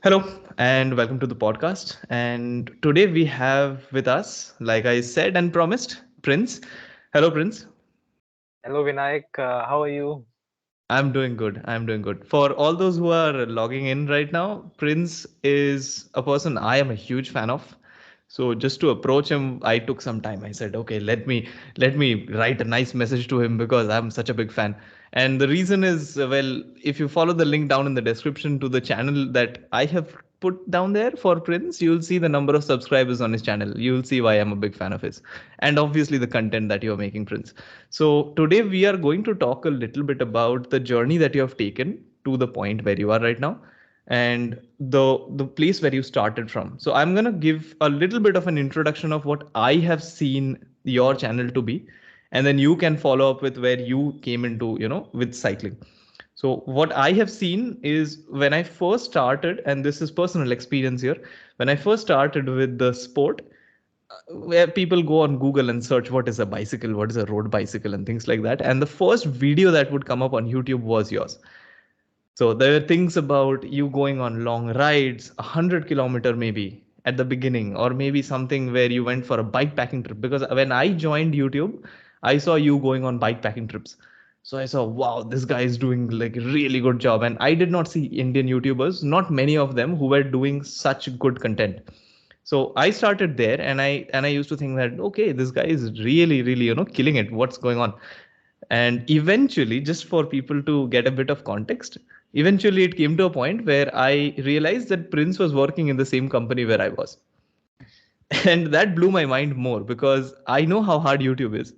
Hello and welcome to the podcast. And today we have with us, like I said and promised, Prince. Hello, Prince. Hello Vinayak, how are you? I'm doing good. I'm doing good. For all those who are logging in right now, Prince is a person I am a huge fan of. So just to approach him, I took some time. I said, okay, let me write a nice message to him because I'm such a big fan. And the reason is, well, if you follow the link down in the description to the channel that I have put down there for Prince, you'll see the number of subscribers on his channel. You'll see why I'm a big fan of his. And obviously the content that you're making, Prince. So today we are going to talk a little bit about the journey that you have taken to the point where you are right now and the place where you started from. So I'm going to give a little bit of an introduction of what I have seen your channel to be, and then you can follow up with where you came into, with cycling. So what I have seen is when I first started, and this is personal experience here, when I first started with the sport, where people go on Google and search what is a bicycle, what is a road bicycle, and things like that. And the first video that would come up on YouTube was yours. So there were things about you going on long rides, 100 kilometer maybe at the beginning, or maybe something where you went for a bike packing trip. Because when I joined YouTube, I saw you going on bike packing trips. So I saw, wow, this guy is doing like a really good job. And I did not see Indian YouTubers, not many of them, who were doing such good content. So I started there, and I used to think that, okay, this guy is really killing it. What's going on? And eventually, just for people to get a bit of context, eventually it came to a point where I realized that Prince was working in the same company where I was. And that blew my mind more because I know how hard YouTube is.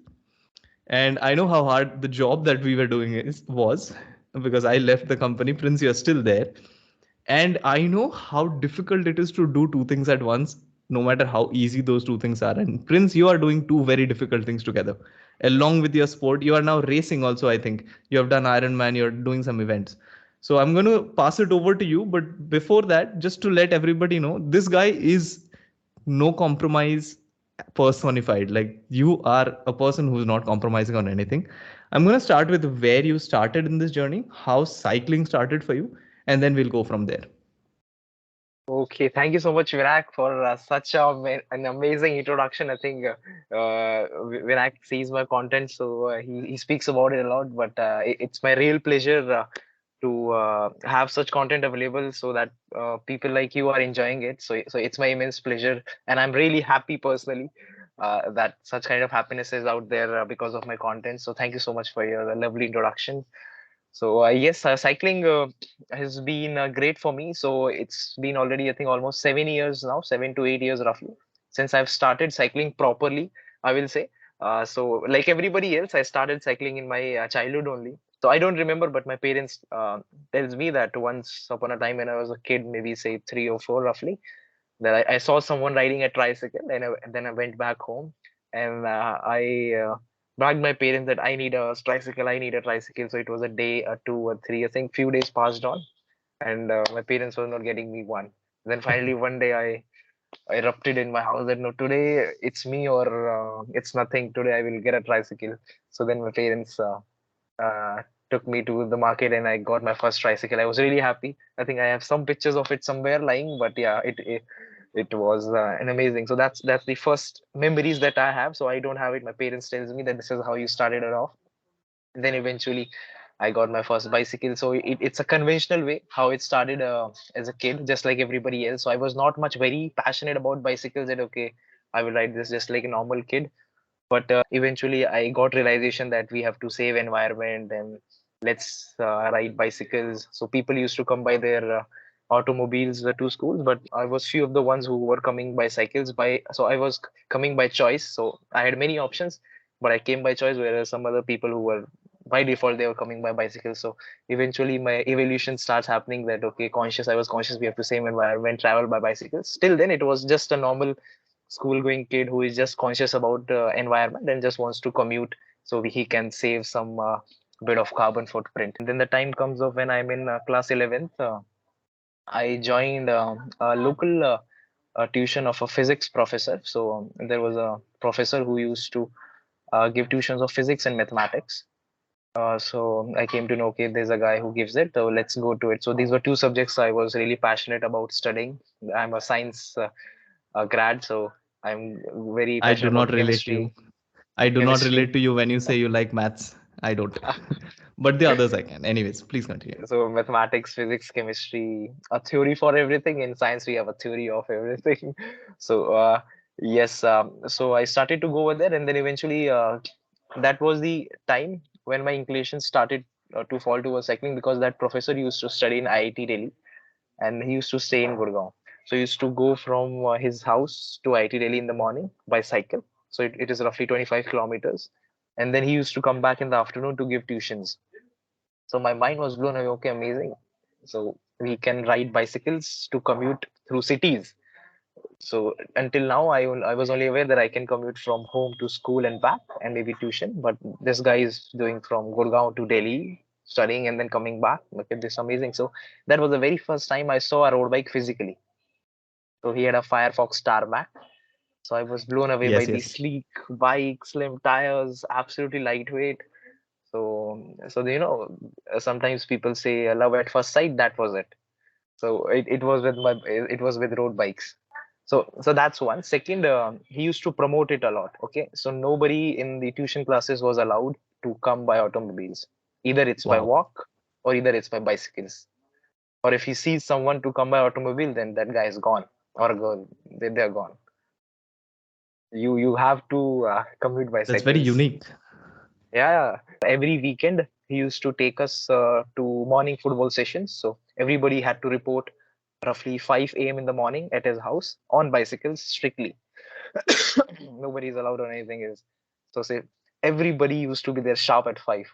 And I know how hard the job that we were doing was, because I left the company. Prince, you're still there. And I know how difficult it is to do two things at once, no matter how easy those two things are. And Prince, you are doing two very difficult things together. Along with your sport, you are now racing also, I think. You have done Ironman, you're doing some events. So I'm going to pass it over to you. But before that, just to let everybody know, this guy is no compromise personified. Like, you are a person who's not compromising on anything. I'm going to start with where you started in this journey, how cycling started for you, and then we'll go from there. Okay, thank you so much Vinayak for such an amazing introduction. I think Vinayak sees my content, so he speaks about it a lot. But it's my real pleasure to have such content available so that people like you are enjoying it. So it's my immense pleasure, and I'm really happy personally that such kind of happiness is out there because of my content. So thank you so much for your lovely introduction. So yes, cycling has been great for me. So it's been already, I think, almost 7 years now, 7 to 8 years roughly, since I've started cycling properly, I will say. So like everybody else, I started cycling in my childhood only. So I don't remember, but my parents tells me that once upon a time when I was a kid, maybe say 3 or 4 roughly, that I saw someone riding a tricycle, and then I went back home, and I begged my parents that I need a tricycle, I need a tricycle. So it was a day, or 2 or 3, I think, few days passed on, and my parents were not getting me one. Then finally one day I erupted in my house that no, today it's me or it's nothing. Today I will get a tricycle. So then my parents uh, took me to the market and I got my first tricycle. I was really happy. I think I have some pictures of it somewhere lying, but yeah, it was an amazing. So that's the first memories that I have. So I don't have it. My parents tells me that this is how you started it off. And then eventually I got my first bicycle. So it's a conventional way how it started as a kid, just like everybody else. So I was not much very passionate about bicycles. That okay, I will ride this just like a normal kid. But eventually I got realization that we have to save environment and let's ride bicycles. So people used to come by their automobiles to schools, but I was few of the ones who were coming by cycles. By so I was coming by choice. So I had many options, but I came by choice, whereas some other people who were by default they were coming by bicycles. So eventually my evolution starts happening that okay, conscious, I was conscious we have to save environment, travel by bicycles. Still then it was just a normal school going kid who is just conscious about environment and just wants to commute so he can save some bit of carbon footprint. And then the time comes up when I'm in class 11th, I joined a local tuition of a physics professor. So there was a professor who used to give tuitions of physics and mathematics. So I came to know, okay, there's a guy who gives it, so let's go to it. So these were two subjects I was really passionate about studying. I'm a science grad, so I'm very I do passionate not about relate to you. chemistry. I do not relate Chemistry. to you when you say you like maths. I don't. But the others I can. Anyways, please continue. So mathematics, physics, chemistry, a theory for everything. In science, we have a theory of everything. So yes, so I started to go over there, and then eventually that was the time when my inclination started to fall towards cycling, because that professor used to study in IIT Delhi, and he used to stay in Gurgaon. So he used to go from his house to IIT Delhi in the morning by cycle. So it is roughly 25 kilometers. And then he used to come back in the afternoon to give tuitions. So my mind was blown away. Okay, amazing. So we can ride bicycles to commute through cities. So until now, I was only aware that I can commute from home to school and back, and maybe tuition. But this guy is doing from Gurgaon to Delhi, studying and then coming back. Look at this, amazing. So that was the very first time I saw a road bike physically. So he had a Firefox Tarmac. So I was blown away by Yes, the yes. sleek bike, slim tires, absolutely lightweight. So sometimes people say love at first sight. That was it. So it was with road bikes. So that's one. Second, he used to promote it a lot. Okay, so nobody in the tuition classes was allowed to come by automobiles. Either it's by Wow. walk or either it's by bicycles. Or if he sees someone to come by automobile, then that guy is gone or girl. They're gone. You have to commute by That's very cycles. unique. Yeah, every weekend he used to take us to morning football sessions. So everybody had to report roughly 5 a.m. in the morning at his house on bicycles strictly. Nobody's allowed on anything else. So say everybody used to be there sharp at 5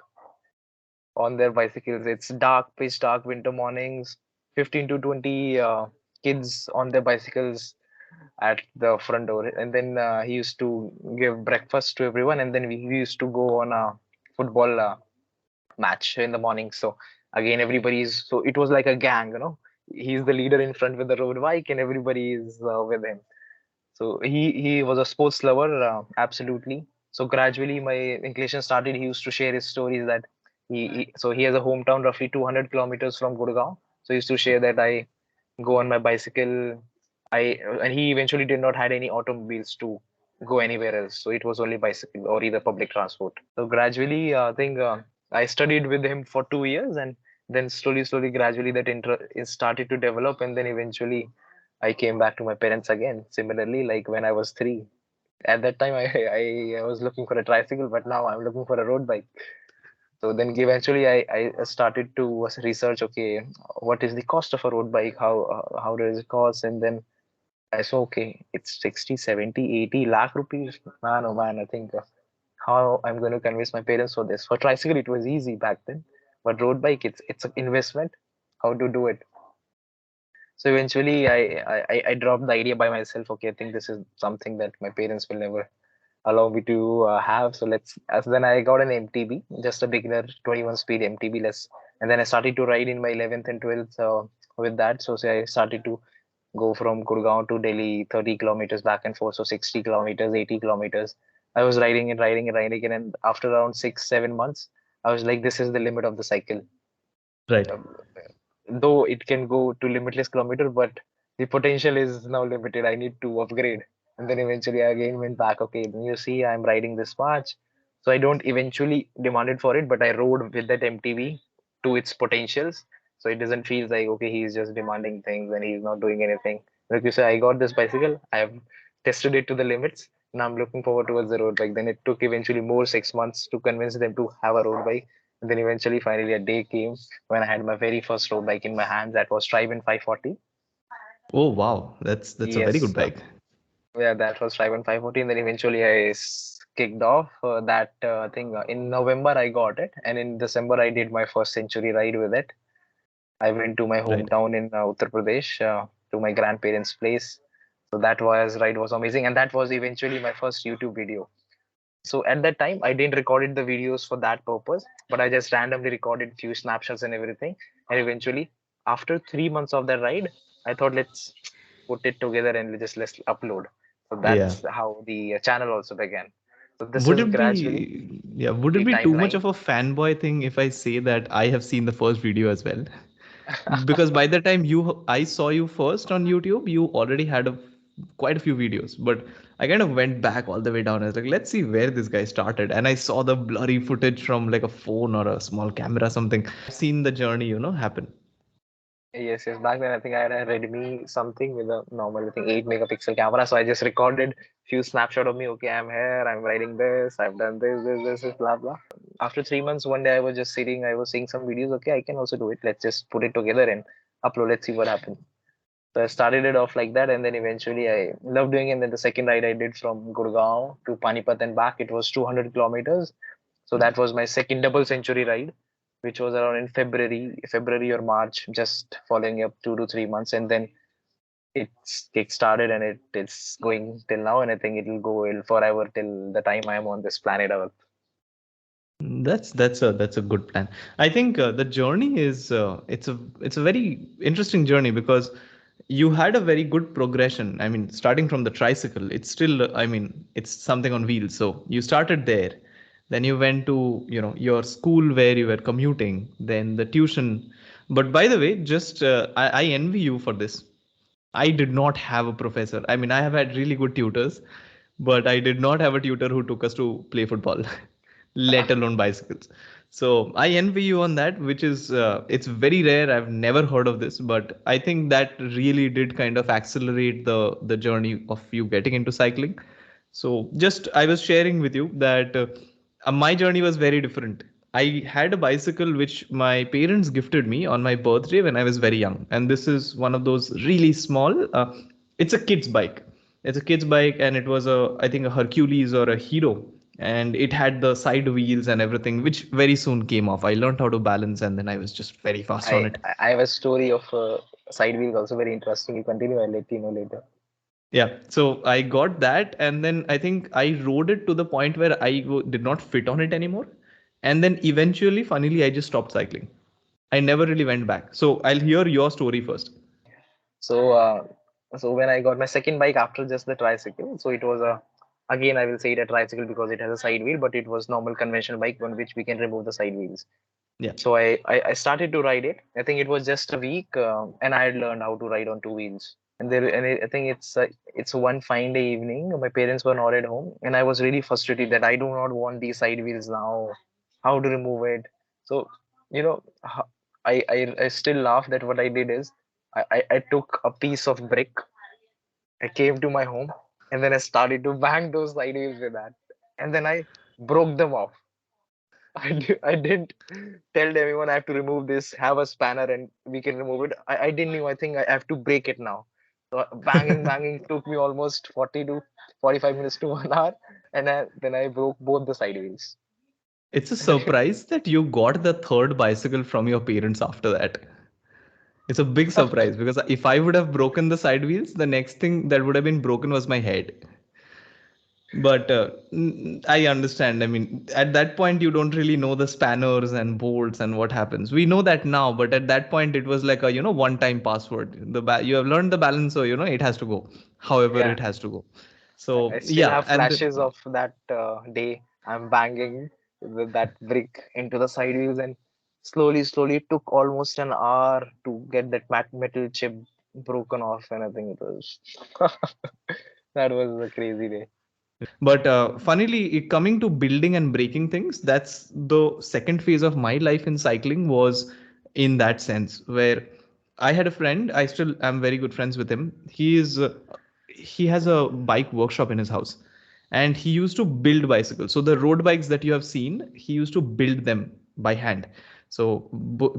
on their bicycles. It's dark, pitch dark winter mornings, 15 to 20 kids on their bicycles at the front door. And then he used to give breakfast to everyone, and then we used to go on a football match in the morning. So again, everybody's so it was like a gang, you know. He's the leader in front with the road bike, and everybody is with him. So he was a sports lover, absolutely. So gradually, my inclination started. He used to share his stories that he has a hometown roughly 200 kilometers from Gurgaon. So he used to share that I go on my bicycle. I and he eventually did not had any automobiles to go anywhere else. So it was only bicycle or either public transport. So gradually, I think I studied with him for 2 years, and then slowly, gradually that interest started to develop, and then eventually I came back to my parents again. Similarly, like when I was 3. At that time, I was looking for a tricycle, but now I'm looking for a road bike. So then eventually I started to research, okay, what is the cost of a road bike? How does it cost? And then I saw, okay, it's 60, 70, 80 lakh rupees. Man, oh man, I think how I'm going to convince my parents for this. For tricycle, it was easy back then, but road bike, it's an investment. How to do it? So eventually, I dropped the idea by myself. Okay, I think this is something that my parents will never allow me to have. So let's. As then I got an MTB, just a beginner 21 speed MTB less, and then I started to ride in my 11th and 12th with that. So say I started to go from Gurgaon to Delhi, 30 kilometers back and forth, so 60 kilometers, 80 kilometers. I was riding it, and after around 6, 7 months, I was like, this is the limit of the cycle. Right. Um, though it can go to limitless kilometer, but the potential is now limited. I need to upgrade. And then eventually I again went back. Okay, then you see, I'm riding this much. So I don't eventually demanded for it, but I rode with that MTV to its potentials. So it doesn't feel like, okay, he's just demanding things and he's not doing anything. Like you say, I got this bicycle, I have tested it to the limits. Now I'm looking forward towards the road bike. Then it took eventually more 6 months to convince them to have a road bike. And then eventually, finally, a day came when I had my very first road bike in my hands. That was Triben 540. Oh wow. That's a very good Yes, bike. yeah, that was Triben 540. And then eventually, I kicked off that thing. In November, I got it, and in December, I did my first century ride with it. I went to my Right. hometown in Uttar Pradesh to my grandparents' place. So that was ride was amazing, and that was eventually my first YouTube video. So at that time, I didn't recorded the videos for that purpose, but I just randomly recorded few snapshots and everything. And eventually, after 3 months of that ride, I thought let's put it together and let's upload. So Yeah. that's how the channel also began. So this Would is it gradually. be? Yeah, would it the be too much timeline. of a fanboy thing if I say that I have seen the first video as well? Because by the time I saw you first on YouTube, you already had quite a few videos. But I kind of went back all the way down. I was like, let's see where this guy started. And I saw the blurry footage from like a phone or a small camera, something. I've seen the journey, happen. Yes, yes. Back then, I think I had a Redmi something with a normal, I think, 8 megapixel camera. So I just recorded few snapshot of me. Okay, I'm here. I'm writing this. I've done this, blah blah. After 3 months, one day I was just sitting. I was seeing some videos. Okay, I can also do it. Let's just put it together and upload. Let's see what happens. So I started it off like that, and then eventually I loved doing it. And then the second ride I did from Gurgaon to Panipat and back, it was 200 kilometers. So that was my second double century ride, which was around in February or March, just following up 2 to 3 months, and then it's kick started and it's going till now, and I think it will go forever till the time I am on this planet Earth. That's a good plan. I think the journey is it's a very interesting journey because you had a very good progression. I mean, starting from the tricycle, it's still I mean it's something on wheels. So you started there, then you went to your school where you were commuting, then the tuition. But by the way, just I envy you for this. I did not have a professor. I mean, I have had really good tutors, but I did not have a tutor who took us to play football, let alone bicycles. So I envy you on that, which is it's very rare. I've never heard of this, but I think that really did kind of accelerate the journey of you getting into cycling. So just I was sharing with you that my journey was very different. I had a bicycle which my parents gifted me on my birthday when I was very young, and this is one of those really small. It's a kid's bike. It's a kid's bike, and it was I think a Hercules or a Hero, and it had the side wheels and everything, which very soon came off. I learned how to balance, and then I was just very fast on I it. I have a story of side wheels also very interesting. You continue. I'll let you know later. Yeah, so I got that, and then I think I rode it to the point where did not fit on it anymore. And then eventually, funnily, I just stopped cycling. I never really went back. So I'll hear your story first. So, so when I got my second bike after just the tricycle, so it was a again I will say it a tricycle because it has a side wheel, but it was normal conventional bike on which we can remove the side wheels. Yeah. So I started to ride it. I think it was just a week, and I had learned how to ride on two wheels. I think it's one fine day evening. My parents were not at home, and I was really frustrated that I do not want these side wheels now. How to remove it? So you know, I still laugh that what I did is I took a piece of brick. I came to my home, and then I started to bang those side wheels with that, and then I broke them off. I didn't tell everyone I have to remove this, have a spanner, and we can remove it. I didn't know. I think I have to break it now. So banging took me almost 40 to 45 minutes to 1 hour, and then I broke both the side wheels. It's a surprise that you got the third bicycle from your parents after that. It's a big surprise because if I would have broken the side wheels, the next thing that would have been broken was my head. But I understand. I mean, at that point, you don't really know the spanners and bolts and what happens. We know that now, but at that point, it was like a one-time password. You have learned the balance, so it has to go. However, Yeah, it has to go. I So still yeah, have and flashes of that day. I'm banging with that brick into the side wheels, and slowly, it took almost an hour to get that metal chip broken off, and I think it was that was a crazy day. But funnily, coming to building and breaking things, that's the second phase of my life in cycling was in that sense where I had a friend. I still am very good friends with him. He has a bike workshop in his house, and he used to build bicycles. So the road bikes that you have seen, he used to build them by hand. So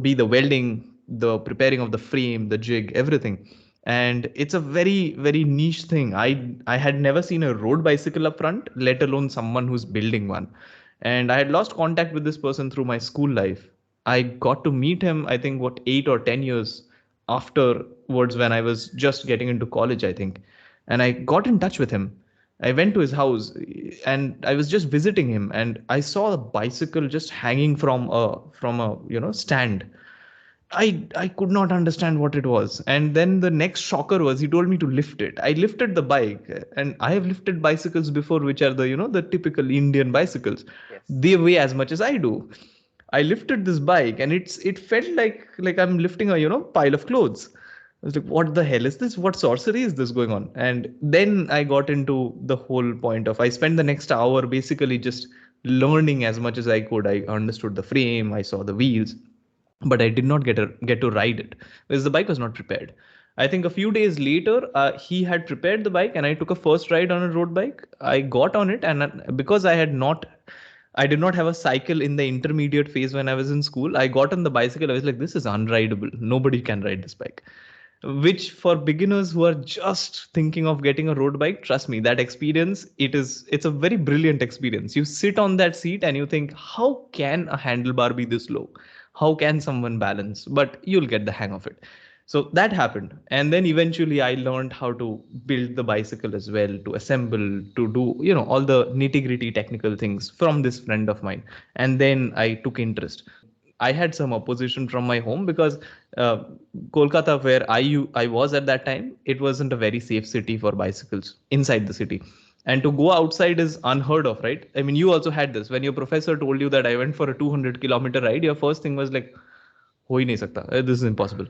be the welding, the preparing of the frame, the jig, everything. And it's a very niche thing. I had never seen a road bicycle up front, let alone someone who's building one. And I had lost contact with this person through my school life. I got to meet him, I think, what, 8 or 10 years afterwards, when I was just getting into college, I think. And I got in touch with him. I went to his house, and I was just visiting him, and I saw a bicycle just hanging from a stand. I could not understand what it was. And then the next shocker was he told me to lift it. I lifted the bike, and I have lifted bicycles before, which are the the typical Indian bicycles. Yes. They weigh as much as I do. I lifted this bike, and it felt like I'm lifting a pile of clothes. I was like, what the hell is this? What sorcery is this going on? And then I got into the whole point of I spent the next hour basically just learning as much as I could. I understood the frame, I saw the wheels, but I did not get to ride it because the bike was not prepared. I think a few days later, he had prepared the bike, and I took a first ride on a road bike. I got on it, and because I did not have a cycle in the intermediate phase when I was in school. I got on the bicycle. I was like, this is unrideable. Nobody can ride this bike. Which for beginners who are just thinking of getting a road bike, trust me, that experience, it's a very brilliant experience. You sit on that seat and you think, how can a handlebar be this low? How can someone balance? But you'll get the hang of it. So that happened. And then eventually I learned how to build the bicycle as well, to assemble, to do, all the nitty gritty technical things from this friend of mine. And then I took interest. I had some opposition from my home because uh, Kolkata, where I was at that time, it wasn't a very safe city for bicycles inside the city. And to go outside is unheard of, right? I mean, you also had this. When your professor told you that I went for a 200-kilometer ride, your first thing was like, ho hi nahi sakta. This is impossible.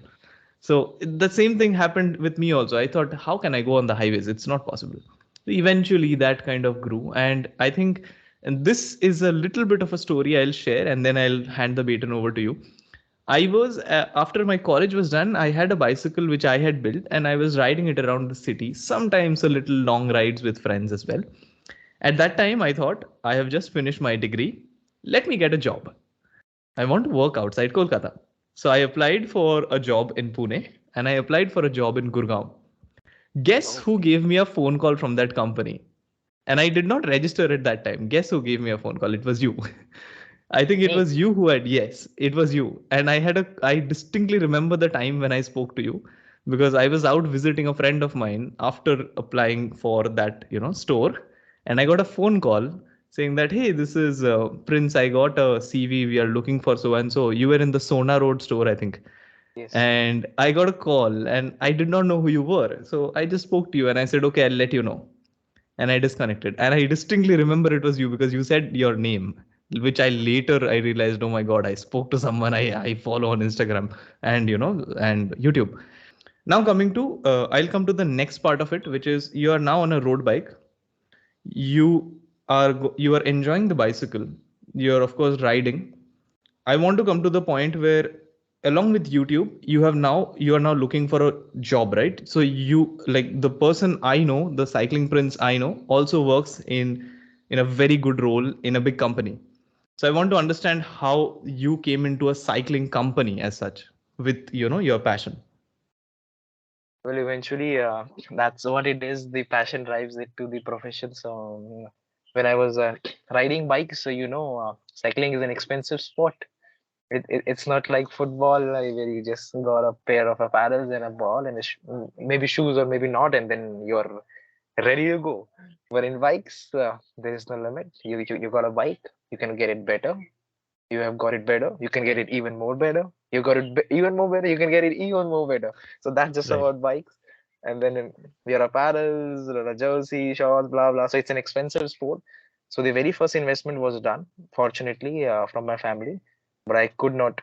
So the same thing happened with me also. I thought, how can I go on the highways? It's not possible. Eventually, that kind of grew, and I think, and this is a little bit of a story I'll share, and then I'll hand the baton over to you. I was after my college was done, I had a bicycle which I had built, and I was riding it around the city. Sometimes a little long rides with friends as well. At that time, I thought I have just finished my degree. Let me get a job. I want to work outside Kolkata. So I applied for a job in Pune and I applied for a job in Gurgaon. Guess who Okay. gave me a phone call from that company? And I did not register at that time. Guess who gave me a phone call? It was you. I think it Me. was you who had, yes, it was you. And I distinctly remember the time when I spoke to you because I was out visiting a friend of mine after applying for that, store. And I got a phone call saying that, hey, this is Prince. I got a CV. We are looking for so and so. You were in the Sona Road store, I think. Yes. And I got a call and I did not know who you were. So I just spoke to you and I said, okay, I'll let you know. And I disconnected. And I distinctly remember it was you because you said your name, which I later I realized, oh my God, I spoke to someone I follow on Instagram and and YouTube. Now coming to I'll come to the next part of it, which is you are now on a road bike. You are enjoying the bicycle. You're of course riding. I want to come to the point where along with YouTube, you are now looking for a job, right? So you like the person I know, the cycling prince I know, also works in a very good role in a big company. So I want to understand how you came into a cycling company as such with your passion. Well, eventually, that's what it is. The passion drives it to the profession. So, when I was riding bikes, so cycling is an expensive sport. It's not like football where you just got a pair of paddles and a ball and maybe shoes or maybe not, and then you're ready to go. But in bikes, there is no limit. You got a bike, you can get it better. You have got it better. You can get it even more better. You got it even more better. You can get it even more better. So that's just Right. about bikes. And then there are paddles, there are jersey, shorts, blah blah. So it's an expensive sport. So the very first investment was done, fortunately, from my family, but I could not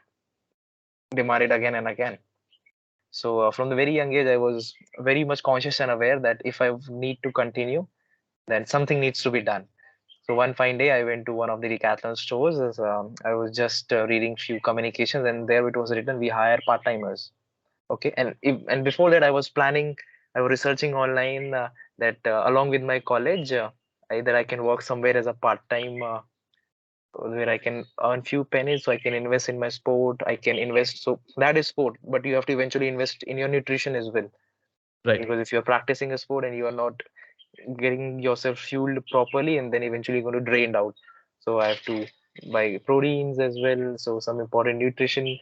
demand it again and again. So from the very young age, I was very much conscious and aware that if I need to continue, then something needs to be done. So one fine day, I went to one of the Decathlon stores. As, I was just reading few communications, and there it was written, "We hire part timers." Okay, and before that, I was planning. I was researching online that along with my college, either I can work somewhere as a part time where I can earn few pennies, so I can invest in my sport. I can invest. So that is sport, but you have to eventually invest in your nutrition as well, Right. because if you're practicing a sport and you are not getting yourself fueled properly, and then eventually you're going to drain out. So I have to buy proteins as well, so some important nutrition.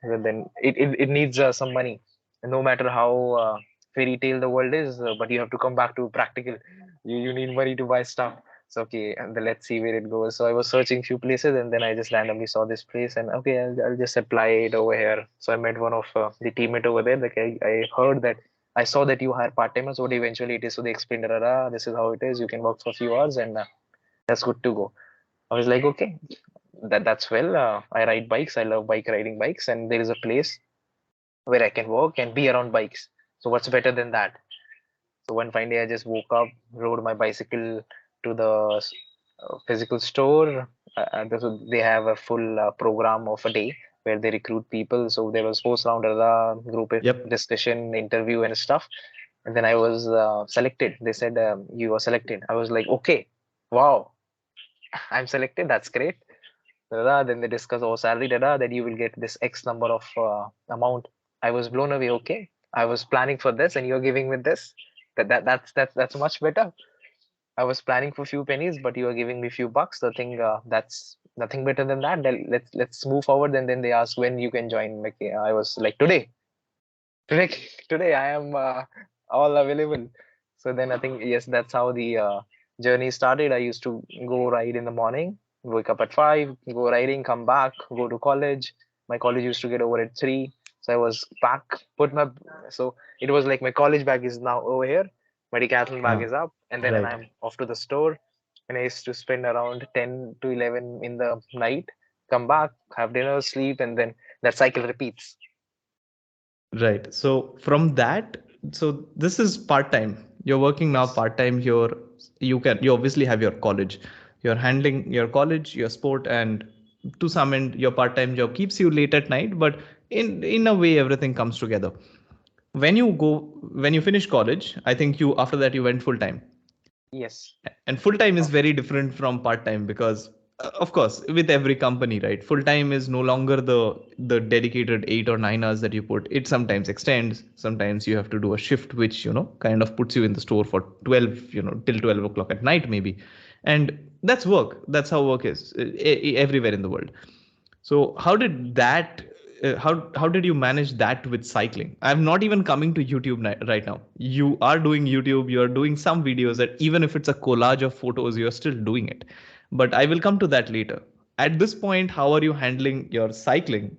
And then it needs some money, and no matter how fairy tale the world is, but you have to come back to practical. You need money to buy stuff. So okay, and then let's see where it goes. So I was searching few places, and then I just randomly saw this place, and okay, I'll just apply it over here. So I met one of the teammate over there. Like I heard that I saw that you hire part timers. What eventually it is. So they explained, this is how it is. You can work for a few hours, and that's good to go. I was like, okay, that's well. I ride bikes. I love bike riding bikes, and there is a place where I can work and be around bikes. So what's better than that? So one fine day, I just woke up, rode my bicycle to the physical store. They have a full program of a day where they recruit people. So there was post round, group Yep. discussion, interview, and stuff. And then I was selected. They said you were selected. I was like, okay, wow, I'm selected. That's great. Then they discuss, oh, salary, that you will get this X number of amount. I was blown away. Okay, I was planning for this, and you're giving me this. That's much better. I was planning for few pennies, but you are giving me few bucks. I think that's nothing better than that. Then let's move forward. And then they asked when you can join. Like I was like today, today I am all available. So then I think yes, that's how the journey started. I used to go ride in the morning, wake up at 5, go riding, come back, go to college. My college used to get over at 3, so I was back, put my so it was like my college bag is now over here, my Decathlon bag Ah, is up, and then right. I'm off to the store. And I used to spend around 10 to 11 in the night, come back, have dinner, sleep, and then that cycle repeats. Right. So from that, so this is part time. You're working now Yes. part time here. You obviously have your college. You're handling your college, your sport, and to some end, your part time job keeps you late at night. But in a way, everything comes together. When you finish college, I think you after that you went full time. Yes. And full time is Oh, very different from part time because of course with every company, right, full time is no longer the dedicated 8 or 9 hours that you put. It sometimes extends. Sometimes you have to do a shift which kind of puts you in the store for 12, till 12 o'clock at night maybe. And that's work. That's how work is everywhere in the world. So how did you manage that with cycling? I'm not even coming to YouTube right now. You are doing YouTube, you're doing some videos that even if it's a collage of photos, you're still doing it. But I will come to that later. At this point, how are you handling your cycling,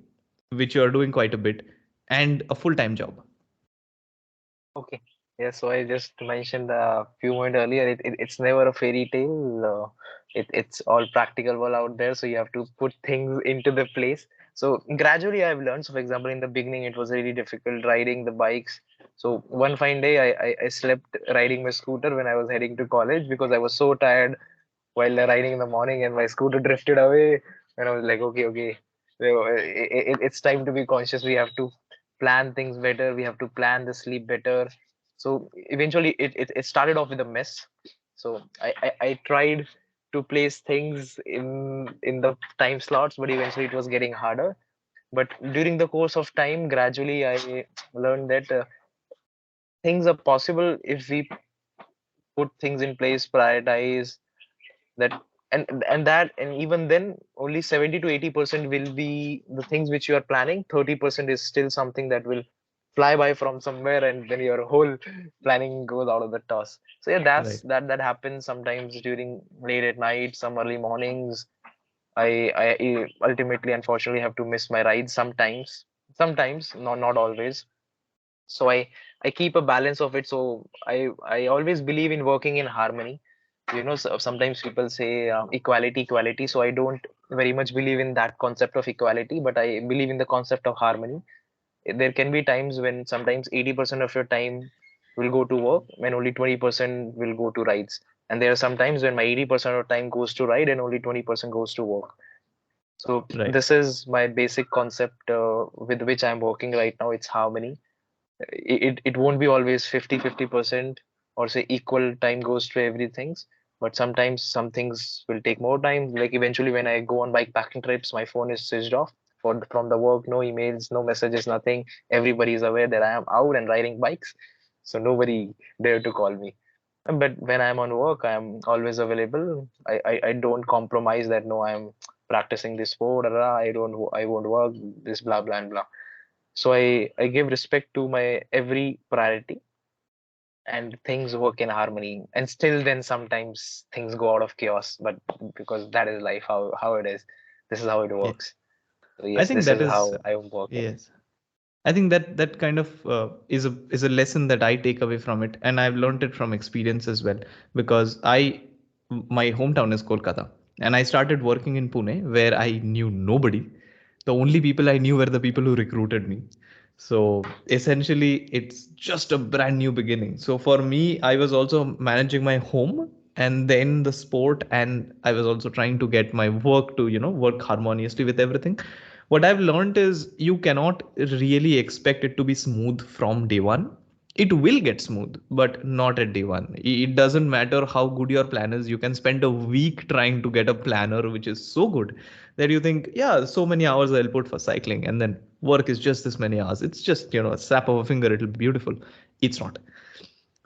which you're doing quite a bit, and a full-time job? okay. Yeah, so I just mentioned a few moments earlier. It's never a fairy tale. It's all practical out there. So you have to put things into the place. So gradually I've learned. So for example, in the beginning it was really difficult riding the bikes. So one fine day I slept riding my scooter when I was heading to college because I was so tired while riding in the morning, and my scooter drifted away. And I was like, okay. So it's time to be conscious. We have to plan things better. We have to plan the sleep better. So eventually it started off with a mess. So I tried to place things in the time slots, but eventually it was getting harder. But during the course of time, gradually I learned that things are possible if we put things in place, prioritize that, and even then only 70 to 80% will be the things which you are planning. 30% is still something that will fly by from somewhere, and then your whole planning goes out of the toss. So yeah, Right. that happens sometimes during late at night, some early mornings. I ultimately unfortunately have to miss my rides sometimes, not always. So I keep a balance of it. So I always believe in working in harmony. So sometimes people say equality. So I don't very much believe in that concept of equality, but I believe in the concept of harmony. There can be times when sometimes 80% of your time will go to work and only 20% will go to rides. And there are some times when my 80% of time goes to ride and only 20% goes to work. So Right. this is my basic concept with which I'm working right now. It's harmony. It won't be always 50-50% or say equal time goes to everything, but sometimes some things will take more time. Like eventually when I go on bike packing trips, my phone is switched off from the work. No emails, no messages, nothing. Everybody is aware that I am out and riding bikes, so nobody dare to call me. But when I'm on work, I'm always available. I don't compromise that no, I'm practicing this sport, I won't work this, blah blah and blah. So I give respect to my every priority. and things work in harmony. And still then sometimes things go out of chaos, but because that is life, how it is. This is how it Yeah. works. So I yes, think this that is is, how I work in. yes. I think that kind of is a lesson that I take away from it, and I've learned it from experience as well. Because my hometown is Kolkata, and I started working in Pune, where I knew nobody. The only people I knew were the people who recruited me. So essentially, it's just a brand new beginning. So for me, I was also managing my home and then the sport, and I was also trying to get my work to work harmoniously with everything. What I've learned is you cannot really expect it to be smooth from day one. It will get smooth, but not at day one. It doesn't matter how good your plan is. You can spend a week trying to get a planner which is so good that you think, yeah, so many hours I'll put for cycling, and then work is just this many hours. It's just, a snap of a finger, it'll be beautiful. It's not.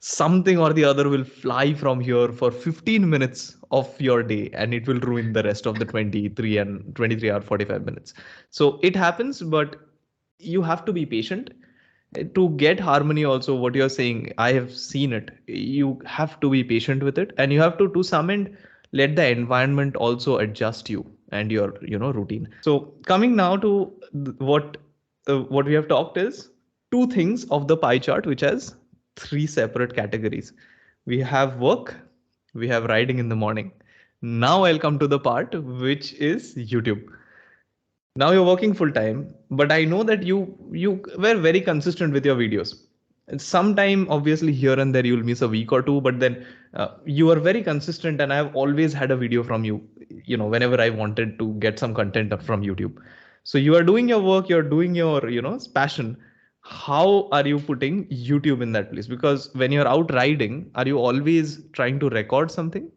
Something or the other will fly from here for 15 minutes of your day, and it will ruin the rest of the 23 or 45 minutes. So it happens, but you have to be patient to get harmony. Also, what you're saying, I have seen it. You have to be patient with it, and you have to some end, let the environment also adjust you and your routine. So coming now to what we have talked is two things of the pie chart, which has three separate categories. We have work, we have riding in the morning. Now I'll come to the part which is YouTube. Now you're working full time, but I know that you were very consistent with your videos. And sometime obviously here and there you'll miss a week or two, but then you are very consistent, and I've always had a video from you, whenever I wanted to get some content from YouTube. So you are doing your work, you're doing your passion. How are you putting YouTube in that place? Because when you're out riding, are you always trying to record something?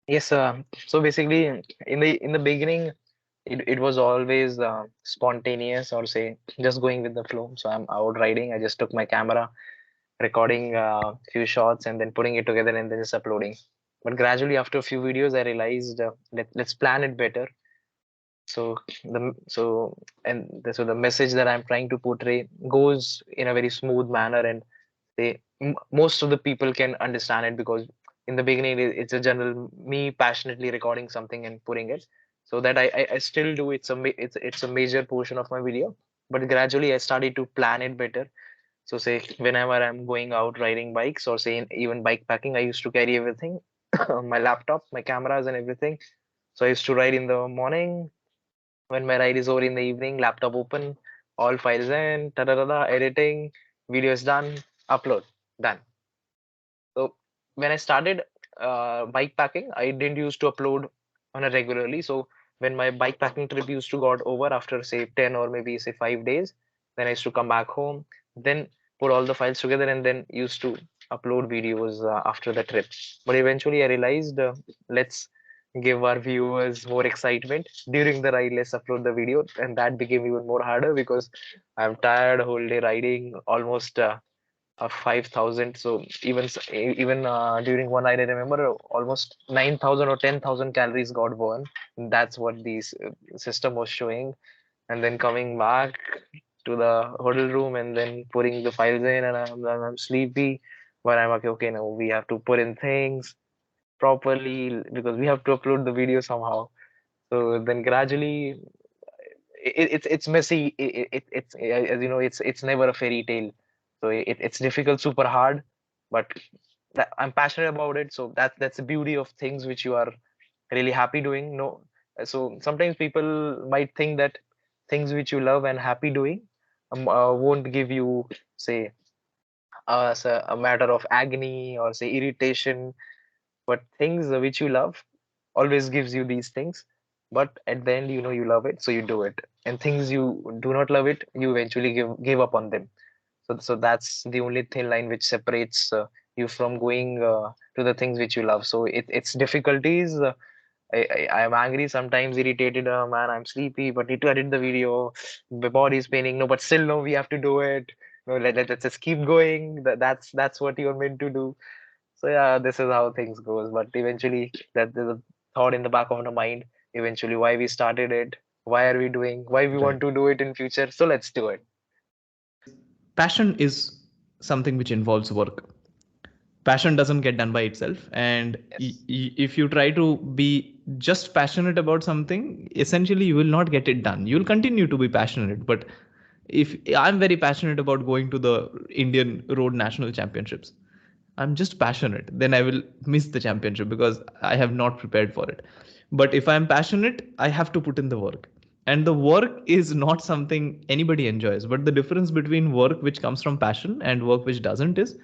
Yes, so basically in the beginning, it was always spontaneous, or say just going with the flow. So I'm out riding, I just took my camera, recording a few shots and then putting it together and then just uploading. But gradually after a few videos, I realized let's plan it better. So so the message that I'm trying to portray goes in a very smooth manner, and most of the people can understand it, because in the beginning it's a general me passionately recording something and putting it. So that I still do. It's a major portion of my video, but gradually I started to plan it better. So say whenever I'm going out riding bikes, or say even bike packing, I used to carry everything, my laptop, my cameras and everything. So I used to ride in the morning. When my ride is over in the evening, laptop open, all files in, ta da da da, editing, video is done, upload, done. So when I started bike packing, I didn't used to upload on a regularly. So when my bike packing trip used to got over after say 10 or maybe say 5 days, then I used to come back home, then put all the files together and then used to upload videos after the trip. But eventually I realized, let's give our viewers more excitement during the ride. Let's upload the video, and that became even more harder because I'm tired whole day riding, almost 5,000. So even during one night, I remember almost 9,000 or 10,000 calories got burned. That's what the system was showing. And then coming back to the hotel room and then putting the files in, and I'm sleepy. But I'm like, okay, now we have to put in things properly because we have to upload the video somehow. So then gradually it's messy. It's as you know, it's never a fairy tale. So it's difficult, super hard, but I'm passionate about it. So that's the beauty of things which you are really happy doing. No, so sometimes people might think that things which you love and happy doing won't give you, say, a matter of agony or say irritation, but things which you love always gives you these things. But at the end, you know you love it, so you do it. And things you do not love it, you eventually give up on them. So that's the only thin line which separates you from going to the things which you love. So it's difficulties. I'm angry sometimes, irritated. Man, I'm sleepy, but need to edit the video. My body's paining. No, but still, no, we have to do it. No, let's just keep going. That's what you're meant to do. So yeah, this is how things goes. But eventually, that there's a thought in the back of the mind. Eventually, why we started it, why are we doing, why we want Right. to do it in future. So let's do it. Passion is something which involves work. Passion doesn't get done by itself, and Yes. if you try to be just passionate about something, essentially you will not get it done. You'll continue to be passionate, but if I'm very passionate about going to the Indian road national championships, I'm just passionate, then I will miss the championship because I have not prepared for it. But if I'm passionate, I have to put in the work. And the work is not something anybody enjoys. But the difference between work which comes from passion and work which doesn't is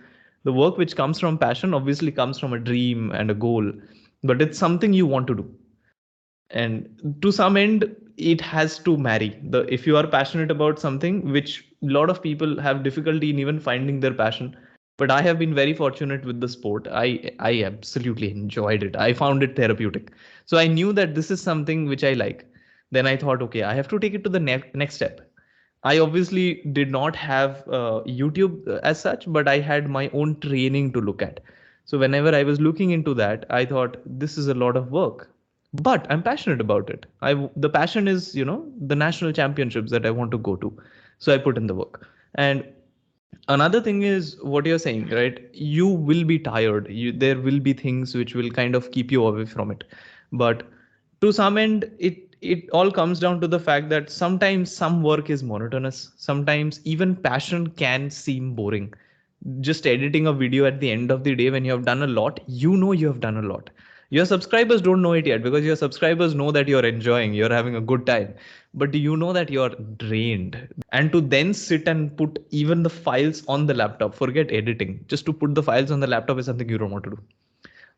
the work which comes from passion obviously comes from a dream and a goal, but it's something you want to do. And to some end, it has to marry. The If you are passionate about something, which a lot of people have difficulty in even finding their passion, but I have been very fortunate with the sport. I absolutely enjoyed it. I found it therapeutic. So I knew that this is something which I like. Then I thought, okay, I have to take it to the next step. I obviously did not have YouTube as such, but I had my own training to look at. So whenever I was looking into that, I thought this is a lot of work, but I'm passionate about it. The passion is, the national championships that I want to go to. So I put in the work. And another thing is what you're saying, right? You will be tired. There will be things which will kind of keep you away from it. But to some end, it all comes down to the fact that sometimes some work is monotonous. Sometimes even passion can seem boring. Just editing a video at the end of the day when you have done a lot, you have done a lot. Your subscribers don't know it yet because your subscribers know that you're enjoying, you're having a good time, but you know that you're drained. And to then sit and put even the files on the laptop, forget editing, just to put the files on the laptop is something you don't want to do.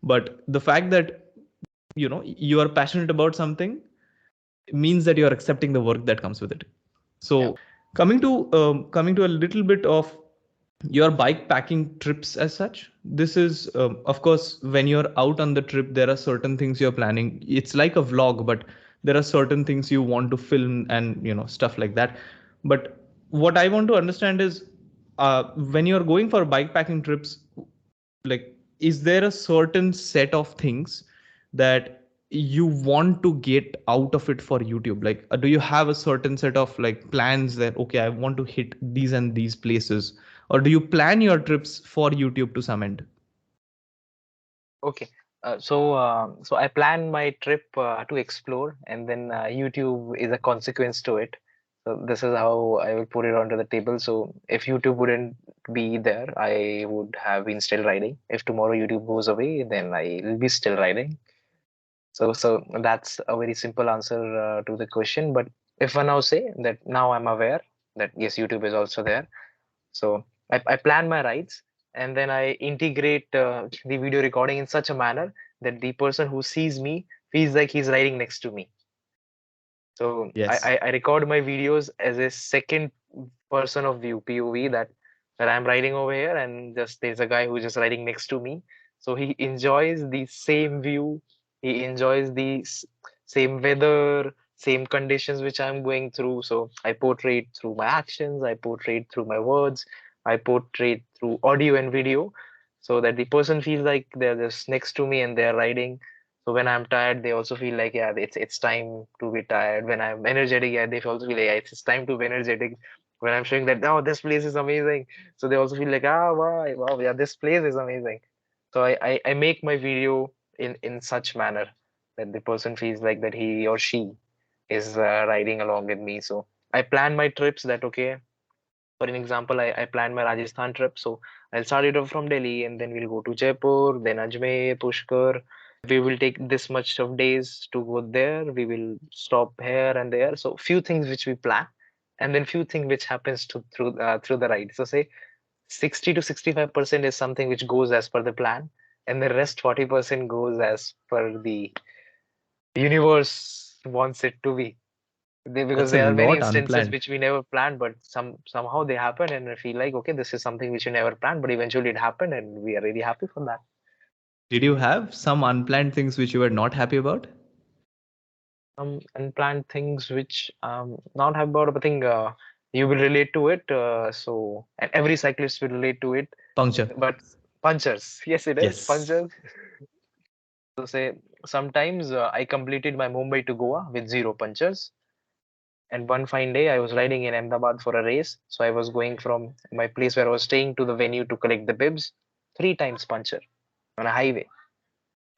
But the fact that you are passionate about something means that you are accepting the work that comes with it. Yeah. So coming to a little bit of your bike packing trips as such, this is of course when you're out on the trip, there are certain things you're planning. It's like a vlog, but there are certain things you want to film and stuff like that. But what I want to understand is, when you're going for bike packing trips, like, is there a certain set of things that you want to get out of it for YouTube? Like, do you have a certain set of like plans that, okay, I want to hit these and these places, or do you plan your trips for YouTube to some end? Okay. So I plan my trip to explore, and then YouTube is a consequence to it. So this is how I will put it onto the table. So if YouTube wouldn't be there, I would have been still riding. If tomorrow YouTube goes away, then I will be still riding. So that's a very simple answer to the question. But if I now say that now I'm aware that yes, YouTube is also there. So I plan my rides, and then I integrate the video recording in such a manner that the person who sees me feels like he's riding next to me. So Yes. I record my videos as a second person of view, POV, that I'm riding over here, and just there's a guy who's just riding next to me. So he enjoys the same view, he enjoys the same weather, same conditions which I'm going through. So I portray it through my actions, I portray it through my words, I portray it through audio and video, so that the person feels like they're just next to me and they're riding. So when I'm tired, they also feel like, yeah, it's time to be tired. When I'm energetic, yeah, they also feel like, yeah, it's time to be energetic. When I'm showing that, oh, this place is amazing, so they also feel like, ah, wow, wow, yeah, this place is amazing. So I make my video in such manner that the person feels like that he or she is riding along with me. So I plan my trips that, okay, for an example, I planned my Rajasthan trip. So I'll start it off from Delhi, and then we'll go to Jaipur, then Ajmer, Pushkar. We will take this much of days to go there. We will stop here and there. So few things which we plan, and then few things which happens to through the ride. So say 60 to 65% is something which goes as per the plan, and the rest 40% goes as per the universe wants it to be. Because That's a there are many lot instances unplanned. which we never planned, but somehow they happen, and I feel like, okay, this is something which we never planned, but eventually it happened, and we are really happy for that. Did you have some unplanned things which you were not happy about? Unplanned things which not have about, but I think you will relate to it. So and every cyclist will relate to it. Puncture. But punctures, yes, it is Yes. punctures. So say sometimes I completed my Mumbai to Goa with zero punctures. And one fine day, I was riding in Ahmedabad for a race. So I was going from my place where I was staying to the venue to collect the bibs. Three times puncture on a highway.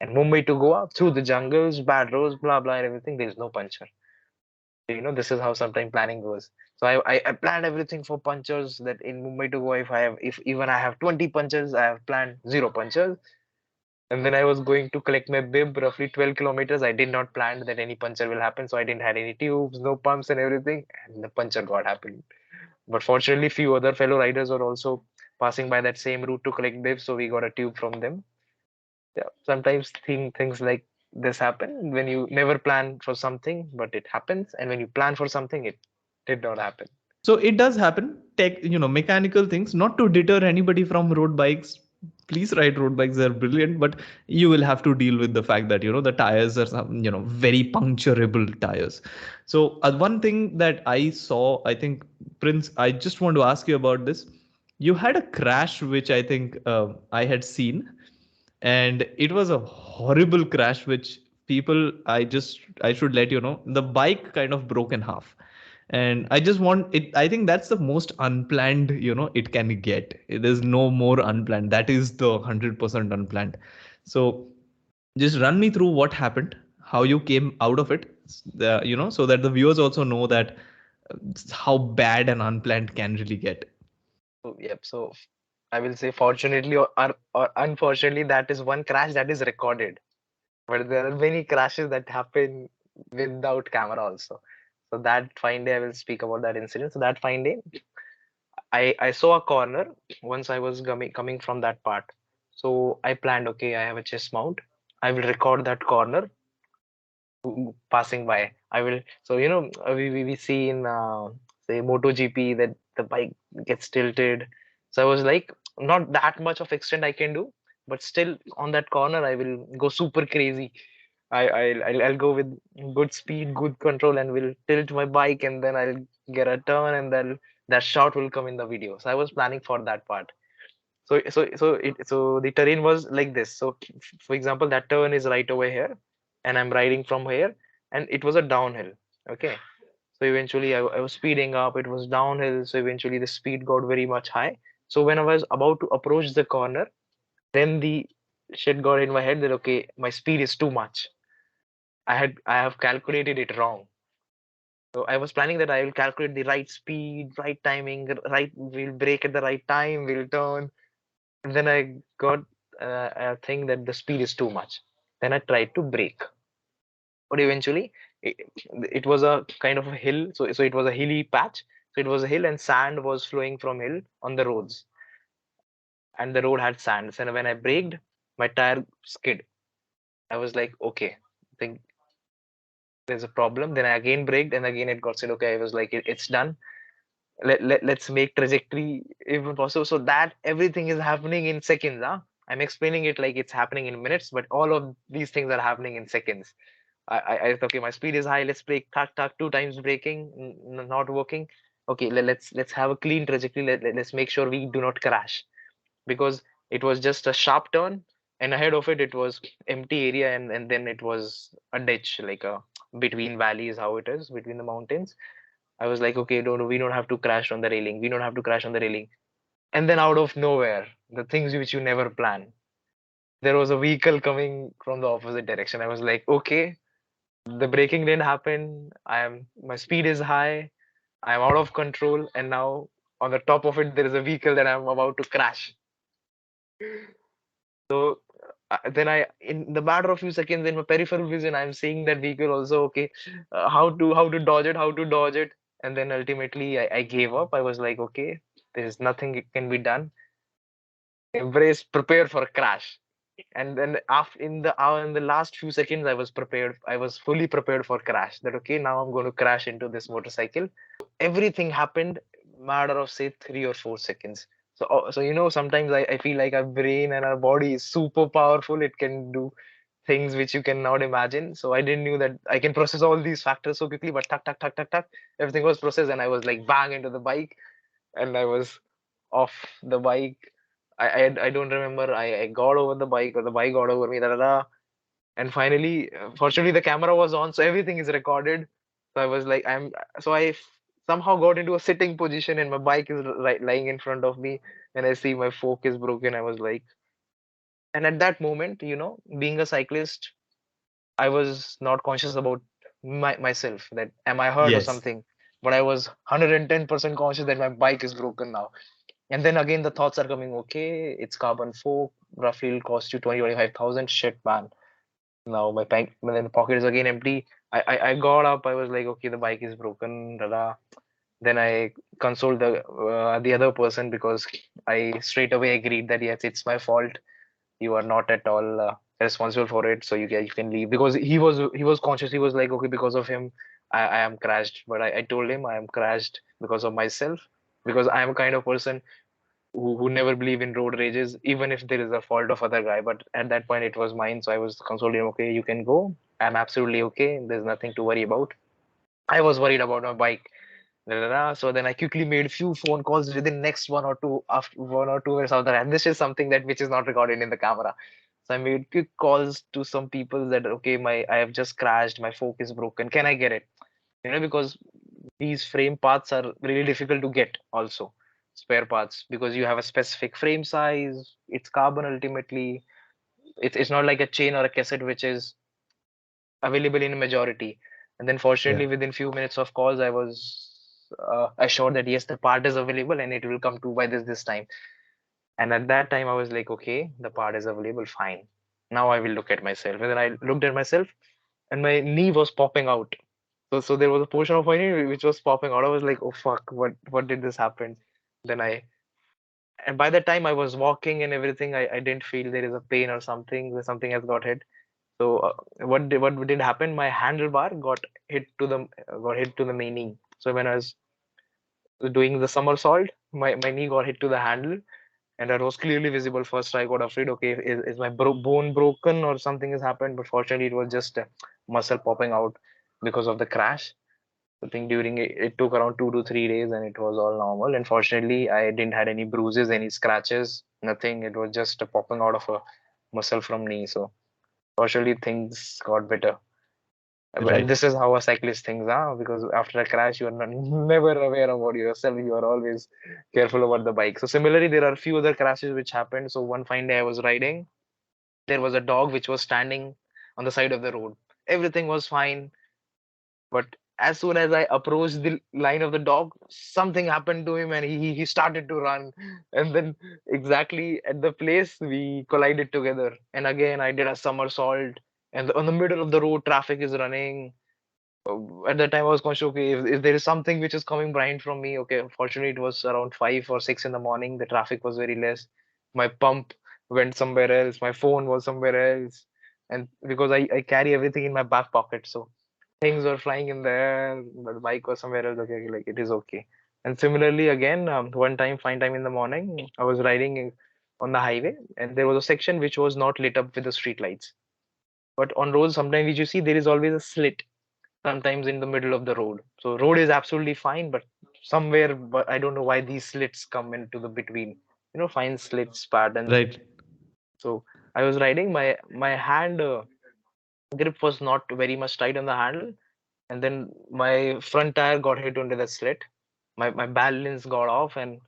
And Mumbai to Goa, through the jungles, bad roads, blah, blah, and everything, there's no puncture. This is how sometimes planning goes. So I planned everything for punctures, that in Mumbai to Goa, if even I have 20 punctures, I have planned zero punctures. And then I was going to collect my bib, roughly 12 kilometers. I did not plan that any puncture will happen. So I didn't have any tubes, no pumps and everything. And the puncture got happened. But fortunately, few other fellow riders were also passing by that same route to collect bibs. So we got a tube from them. Yeah, sometimes things like this happen when you never plan for something, but it happens. And when you plan for something, it did not happen. So it does happen. Mechanical things, not to deter anybody from road bikes. Please ride road bikes; they're brilliant, but you will have to deal with the fact that the tires are very puncturable tires. So one thing that I saw, I think, Prince, I just want to ask you about this. You had a crash, which I think I had seen, and it was a horrible crash. Which people, I should let you know, the bike kind of broke in half, and I just want it. I think that's the most unplanned it can get. There's no more unplanned. That is the 100% unplanned. So just run me through what happened, how you came out of it, so that the viewers also know that how bad and unplanned can really get. So, yep. So I will say, fortunately or unfortunately, that is one crash that is recorded. But there are many crashes that happen without camera also. So that fine day, I will speak about that incident. So that fine day, I saw a corner once I was coming from that part. So I planned, okay, I have a chest mount. I will record that corner passing by. I will. So we see in say MotoGP that the bike gets tilted. So I was like, not that much of extent I can do, but still on that corner I will go super crazy. I'll go with good speed, good control, and will tilt my bike, and then I'll get a turn, and then that shot will come in the video. So I was planning for that part. So the terrain was like this. So for example, that turn is right over here, and I'm riding from here, and it was a downhill. Okay. So eventually I was speeding up. It was downhill. So eventually the speed got very much high. So when I was about to approach the corner, then the shit got in my head that, okay, my speed is too much. I have calculated it wrong. So I was planning that I will calculate the right speed, right timing, right, we'll brake at the right time, we'll turn. And then I got a thing that the speed is too much. Then I tried to brake, but eventually it, it was a kind of a hill. So it was a hilly patch. So it was a hill, and sand was flowing from hill on the roads, and the road had sand. So when I braked, my tire skid. I was like, okay, I think there's a problem. Then I again braked, and again it got said, okay. I was like, it's done. Let's make trajectory even possible. So that everything is happening in seconds. Huh? I'm explaining it like it's happening in minutes, but all of these things are happening in seconds. I okay, my speed is high. Let's brake, tack, tack, two times braking, not working. Okay, let's have a clean trajectory. Let's make sure we do not crash, because it was just a sharp turn, and ahead of it was empty area, and then it was a ditch, like a between valleys, how it is between the mountains. I was like, okay, don't we don't have to crash on the railing. We don't have to crash on the railing. And then out of nowhere, the things which you never plan, there was a vehicle coming from the opposite direction. I was like, okay, the braking didn't happen. My speed is high. I'm out of control, and now on the top of it, there is a vehicle that I'm about to crash. So then in the matter of few seconds, in my peripheral vision, I'm seeing that vehicle also. Okay, how to dodge it, how to dodge it, and then ultimately I gave up. I was like, okay, there is nothing it can be done. Embrace, prepare for a crash. And then after in the last few seconds, I was prepared. I was fully prepared for crash. That, okay, now I'm going to crash into this motorcycle. Everything happened matter of say 3 or 4 seconds. So sometimes I feel like our brain and our body is super powerful. It can do things which you cannot imagine. So I didn't knew that I can process all these factors so quickly, but tuck tuck tuck tuck tuck, everything was processed, and I was like bang into the bike, and I was off the bike. I don't remember. I got over the bike, or the bike got over me. Da, da, da. And finally, fortunately, the camera was on, so everything is recorded. So I was like, somehow got into a sitting position and my bike is right lying in front of me, and I see my fork is broken. I was like, and at that moment, being a cyclist, I was not conscious about myself, that am I hurt or Yes. something. But I was 110% conscious that my bike is broken now. And then again, the thoughts are coming, okay, it's carbon fork, roughly it'll cost you 20-25,000. Shit, man. Now my bank, then the pocket is again empty. I got up. I was like, okay, the bike is broken. Da, da. Then I consoled the other person because I straight away agreed that yes, it's my fault. You are not at all responsible for it, so you can leave, because he was conscious. He was like, okay, because of him, I am crashed. But I told him I am crashed because of myself, because I am a kind of person who never believe in road rages, even if there is a fault of other guy. But at that point, it was mine, so I was consoling him. Okay, you can go. I'm absolutely okay. There's nothing to worry about. I was worried about my bike. Da, da, da. So then I quickly made few phone calls within next 1 or 2 after 1 or 2 minutes after that. And this is something that which is not recorded in the camera. So I made quick calls to some people that okay, I have just crashed, my fork is broken. Can I get it? Because these frame parts are really difficult to get also, spare parts, because you have a specific frame size. It's carbon ultimately. It's not like a chain or a cassette which is available in a majority. And then Yeah. fortunately within few minutes of calls I was assured that yes, the part is available and it will come to by this time. And at that time I was like, okay, the part is available, fine. Now I will look at myself. And then I looked at myself and my knee was popping out. So there was a portion of my knee which was popping out. I was like, oh fuck, what did this happen? Then I and by the time I was walking and everything, I didn't feel there is a pain or something. Something has got hit. So what did happen? My handlebar got hit to the main knee. So when I was doing the somersault, my knee got hit to the handle, and that was clearly visible. First, I got afraid. Okay, is my bone broken or something has happened? But fortunately, it was just muscle popping out because of the crash. I think during it took around 2 to 3 days, and it was all normal. And fortunately, I didn't had any bruises, any scratches, nothing. It was just a popping out of a muscle from knee. So fortunately, things got better. And Right. this is how a cyclist thinks, because after a crash, you are not, never aware about yourself. You are always careful about the bike. So similarly, there are a few other crashes which happened. So one fine day I was riding, there was a dog which was standing on the side of the road. Everything was fine, but as soon as I approached the line of the dog, something happened to him and he started to run. And then exactly at the place we collided together. And again, I did a somersault. And on the middle of the road, traffic is running. At that time I was conscious, okay, if there is something which is coming behind from me, okay, fortunately it was around 5 or 6 in the morning, the traffic was very less. My pump went somewhere else, my phone was somewhere else, and because I carry everything in my back pocket, so things were flying in the air, but the bike was somewhere else. Okay, like it is okay. And similarly again, one time fine time in the morning, I was riding on the highway, and there was a section which was not lit up with the street lights. But on roads sometimes which you see, there is always a slit sometimes in the middle of the road. So road is absolutely fine, but somewhere, but I don't know why these slits come into the between. Fine slits patterns. Right. So I was riding, my hand grip was not very much tight on the handle, and then my front tire got hit into the slit. My balance got off, and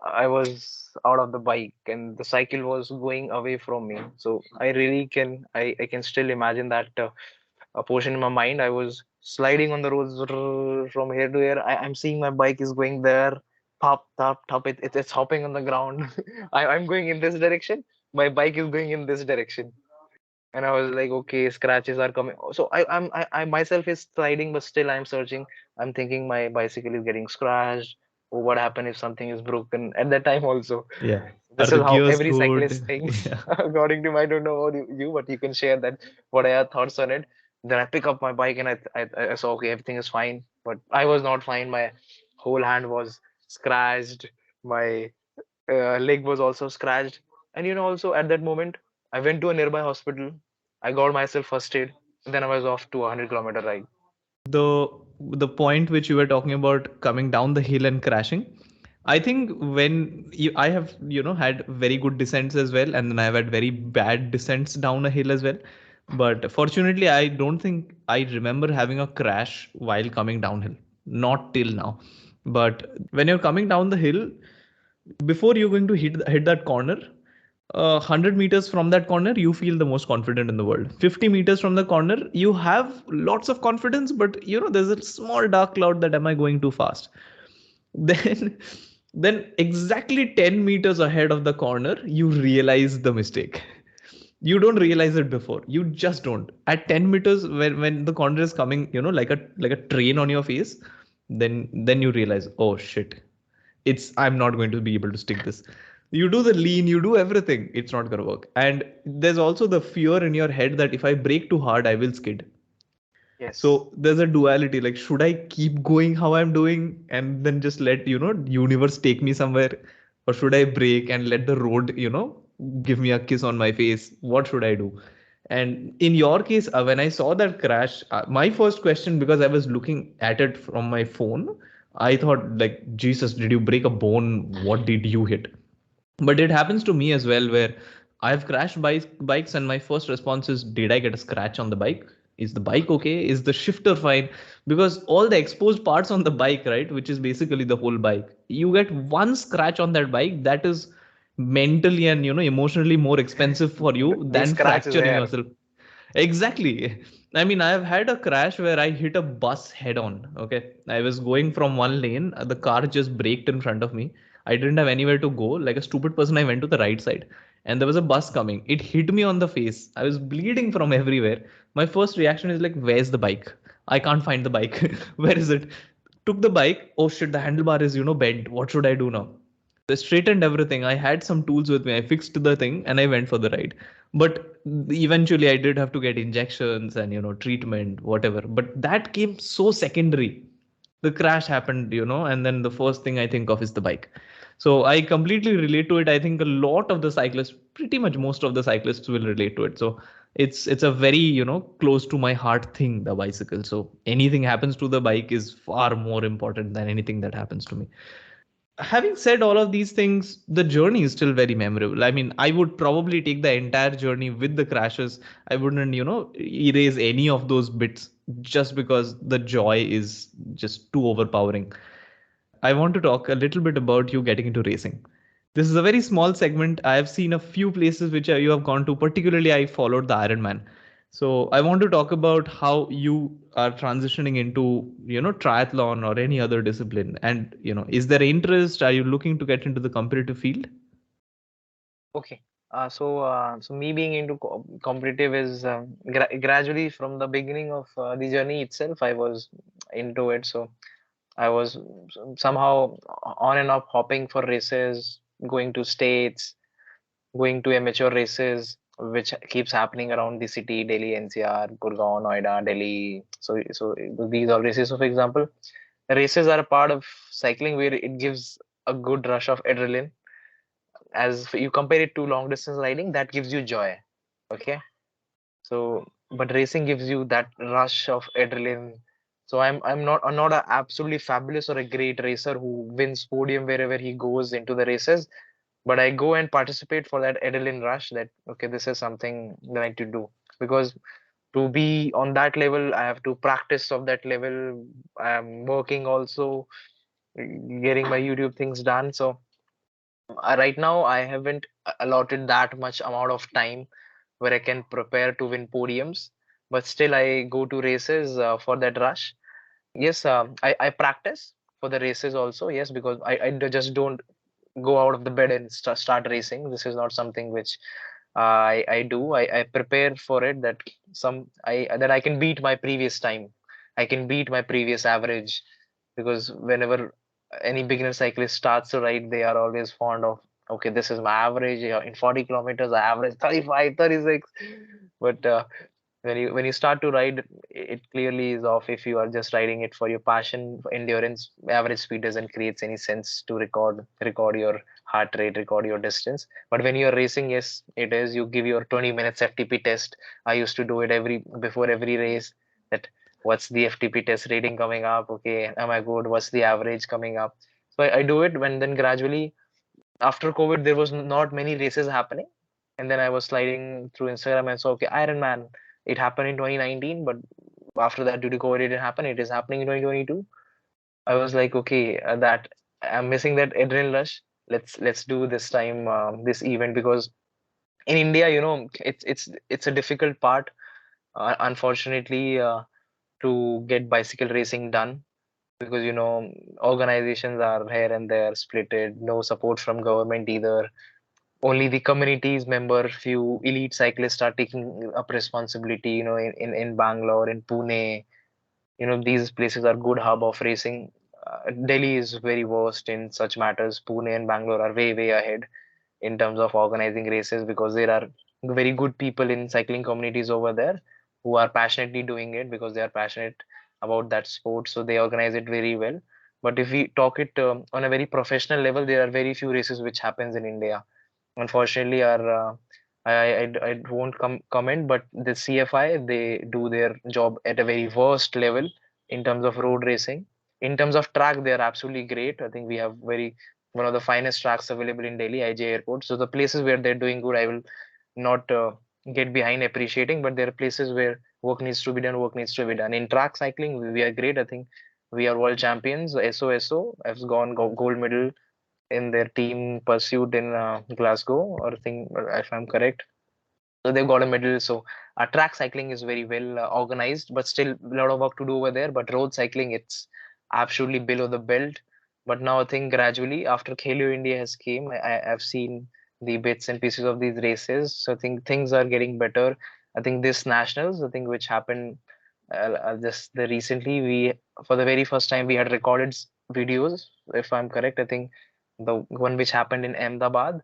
I was out of the bike, and the cycle was going away from me. So I can still imagine that. A portion in my mind. I was sliding on the roads from here to here. I'm seeing my bike is going there. Top, top, top. It's hopping on the ground. I'm going in this direction. My bike is going in this direction. And I was like, okay, scratches are coming. So I myself is sliding, but still I'm searching. I'm thinking my bicycle is getting scratched. Or what happened if something is broken at that time also. Yeah. Are This the is how gears every good? cyclist thinks, Yeah. according to I don't know about you, but you can share that what are your thoughts on it. Then I pick up my bike and I saw okay, everything is fine, but I was not fine. My whole hand was scratched. My leg was also scratched, and also at that moment, I went to a nearby hospital. I got myself first aid, and then I was off to a 100-kilometer ride. the the point which you were talking about coming down the hill and crashing, I think when I have had very good descents as well, and then I've had very bad descents down a hill as well. But fortunately, I don't think I remember having a crash while coming downhill, not till now. But when you're coming down the hill, before you're going to hit that corner, 100 meters from that corner, you feel the most confident in the world. 50 meters from the corner, you have lots of confidence, but there's a small dark cloud that am I going too fast. then then exactly 10 meters ahead of the corner, you realize the mistake. You don't realize it before, you just don't. At 10 meters, when the corner is coming, like a train on your face, then you realize, oh shit, I'm not going to be able to stick this. You do the lean, you do everything, it's not going to work. And there's also the fear in your head that if I brake too hard, I will skid. Yes. So there's a duality, like should I keep going how I'm doing and then just let universe take me somewhere, or should I break and let the road give me a kiss on my face? What should I do? And in your case, when I saw that crash, my first question, because I was looking at it from my phone, I thought, like, Jesus, did you break a bone? What did you hit? But it happens to me as well, where I've crashed bikes, and my first response is, did I get a scratch on the bike? Is the bike okay? Is the shifter fine? Because all the exposed parts on the bike, right, which is basically the whole bike, you get one scratch on that bike, that is mentally and emotionally more expensive for you The than scratch is fracturing there. yourself. Exactly. I mean, I've had a crash where I hit a bus head on. Okay. I was going from one lane, the car just braked in front of me. I didn't have anywhere to go. Like a stupid person, I went to the right side and there was a bus coming. It hit me on the face. I was bleeding from everywhere. My first reaction is like, where's the bike? I can't find the bike. Where is it? Took the bike. Oh shit, the handlebar is, bent. What should I do now? They straightened everything. I had some tools with me. I fixed the thing and I went for the ride. But eventually I did have to get injections and treatment, whatever. But that came so secondary. The crash happened, and then the first thing I think of is the bike. So I completely relate to it. I think a lot of the cyclists, pretty much most of the cyclists will relate to it. So it's a very, close to my heart thing, the bicycle. So anything happens to the bike is far more important than anything that happens to me. Having said all of these things, the journey is still very memorable. I mean, I would probably take the entire journey with the crashes. I wouldn't, erase any of those bits just because the joy is just too overpowering. I want to talk a little bit about you getting into racing. This is a very small segment. I have seen a few places which you have gone to. Particularly, I followed the Ironman. So I want to talk about how you are transitioning into, triathlon or any other discipline. And, is there interest? Are you looking to get into the competitive field? Okay. So me being into competitive is gradually from the beginning of the journey itself, I was into it. So I was somehow on and off hopping for races, going to states, going to amateur races, which keeps happening around the city, Delhi, NCR, Gurgaon, Noida, Delhi. So these are races. So for example, races are a part of cycling where it gives a good rush of adrenaline. As you compare it to long distance riding, that gives you joy. Okay. So, but racing gives you that rush of adrenaline. So I'm not a absolutely fabulous or a great racer who wins podium wherever he goes into the races, but I go and participate for that adrenaline rush. That okay, this is something that I need to do, because to be on that level, I have to practice of that level. I'm working also, getting my YouTube things done. So right now I haven't allotted that much amount of time where I can prepare to win podiums, but still I go to races for that rush. Yes, I practice for the races also. Yes, because just don't go out of the bed and start racing. This is not something which I do. I prepare for it, that that I can beat my previous time. I can beat my previous average, because whenever any beginner cyclist starts to ride, they are always fond of, okay, this is my average. In 40 kilometers, I average 35, 36. But when you start to ride, it clearly is off. If you are just riding it for your passion, for endurance, average speed doesn't create any sense to record your heart rate, record your distance. But when you're racing, yes, it is. You give your 20 minutes FTP test. I used to do it before every race. That what's the FTP test rating coming up? Okay, am I good? What's the average coming up? So I do it. When then gradually after COVID, there was not many races happening, and then I was sliding through Instagram and saw, okay, Ironman. It happened in 2019, but after that, due to COVID, it didn't happen. It is happening in 2022. I was like, okay, that I'm missing that adrenaline rush. Let's do this time this event, because in India, it's a difficult part, unfortunately, to get bicycle racing done, because organizations are here and there splitted, no support from government either. Only the communities member, few elite cyclists are taking up responsibility. In Bangalore, in Pune, these places are good hub of racing. Delhi is very worst in such matters. Pune and Bangalore are way ahead in terms of organizing races, because there are very good people in cycling communities over there who are passionately doing it because they are passionate about that sport, so they organize it very well. But if we talk it on a very professional level, there are very few races which happens in India, unfortunately. Are I won't comment, but the CFI, they do their job at a very worst level in terms of road racing. In terms of track, they are absolutely great. I think we have very one of the finest tracks available in Delhi, IJ Airport. So the places where they're doing good, I will not get behind appreciating, but there are places where work needs to be done. Work needs to be done. In track cycling, we are great. I think we are world champions. SOSO has gone gold medal in their team pursuit in Glasgow, or I think, if I'm correct. So they've got a medal. So track cycling is very well organized, but still a lot of work to do over there. But road cycling, it's absolutely below the belt. But now I think gradually after Khelo India has came, I've seen the bits and pieces of these races. So I think things are getting better. I think this nationals, I think which happened just the recently, we for the very first time we had recorded videos. If I'm correct, I think the one which happened in Ahmedabad,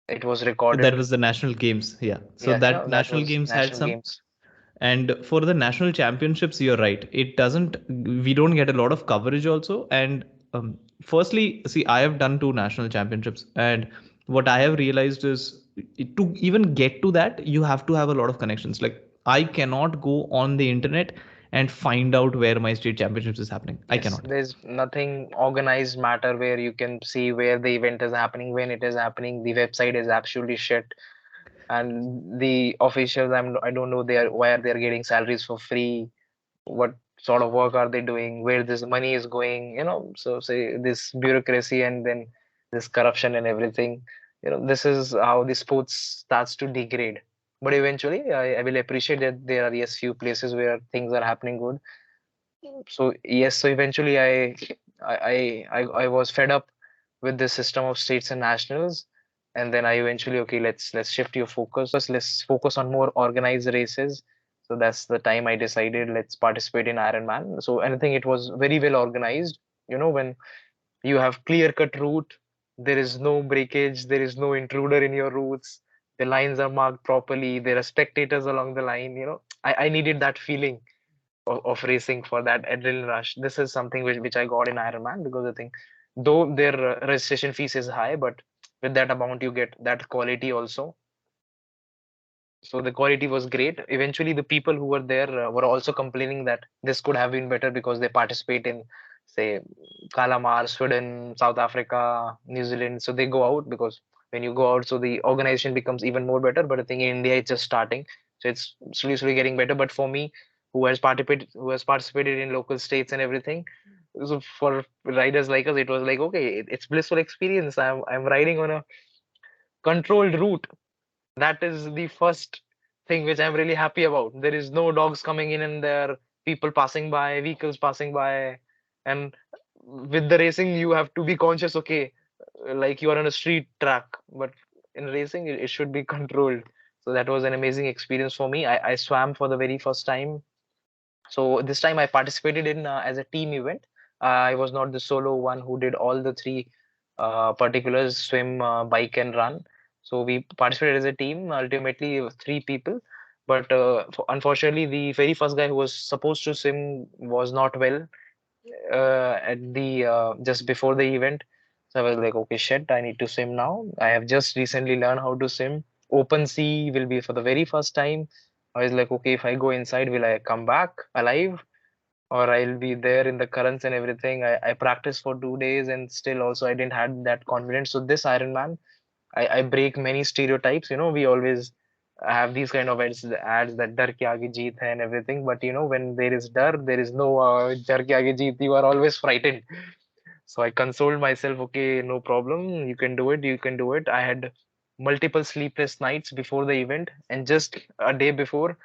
it was That recorded. was the national games. Yeah. So Yeah, that that national was games had national some. games. And for the national championships, you're right. It doesn't, we don't get a lot of coverage also. And firstly, see, I have done two national championships. And what I have realized is to even get to that, you have to have a lot of connections. Like, I cannot go on the internet and find out where my state championships is happening. I Yes, cannot. there's nothing organized matter where you can see where the event is happening, when it is happening. The website is absolutely shit, and the officials, I don't know, why they're getting salaries for free. What sort of work are they doing? Where this money is going? So say this bureaucracy and then this corruption and everything. This is how the sports starts to degrade. But eventually, I will appreciate that there are, yes, few places where things are happening good. So yes, so eventually I was fed up with this system of states and nationals, and then I eventually, okay, let's shift your focus. Let's focus on more organized races. So that's the time I decided, let's participate in Ironman. So, and I think it was very well organized. When you have clear cut route, there is no breakage, there is no intruder in your routes. The lines are marked properly. There are spectators along the line. I needed that feeling of racing for that adrenaline rush. This is something which I got in Ironman, because I think though their registration fees is high, but with that amount you get that quality also. So the quality was great. Eventually, the people who were there were also complaining that this could have been better, because they participate in, say, Kalamar, Sweden, South Africa, New Zealand. So they go out, because when you go out, so the organization becomes even more better. But I think in India, it's just starting, so it's slowly getting better. But for me, who has participated in local states and everything, so for riders like us, it was like, okay, it's blissful experience. I'm riding on a controlled route. That is the first thing which I'm really happy about. There is no dogs coming in and there, people passing by, vehicles passing by. And with the racing, you have to be conscious, okay, like you are on a street track, but in racing, it should be controlled. So that was an amazing experience for me. I swam for the very first time. So this time I participated in as a team event. I was not the solo one who did all the three particulars: swim, bike, and run. So we participated as a team. Ultimately, it was three people. But unfortunately, the very first guy who was supposed to swim was not well at the just before the event. So I was like, okay, shit, I need to swim now. I have just recently learned how to swim. Open sea will be for the very first time. I was like, okay, if I go inside, will I come back alive? Or I'll be there in the currents and everything. I practiced for 2 days, and still also I didn't have that confidence. So this Ironman, I break many stereotypes. We always have these kind of ads that dar ke aage jeet hai and everything. But when there is dar, there is no dar ke aage jeet. You are always frightened. So I consoled myself, okay, no problem. You can do it. You can do it. I had multiple sleepless nights before the event, and just a day before,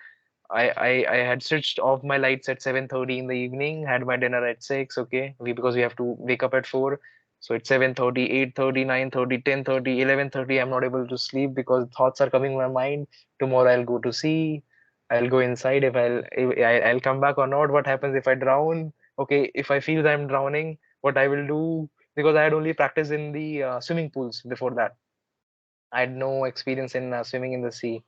I had switched off my lights at 7:30 in the evening, had my dinner at 6, okay, because we have to wake up at 4. So it's 7:30, 8:30, 9:30, 10:30, 11:30. I'm not able to sleep because thoughts are coming in my mind. Tomorrow I'll go to sea. I'll go inside if I'll come back or not. What happens if I drown? Okay, if I feel that I'm drowning, what I will do? Because I had only practiced in the swimming pools before that. I had no experience in swimming in the sea.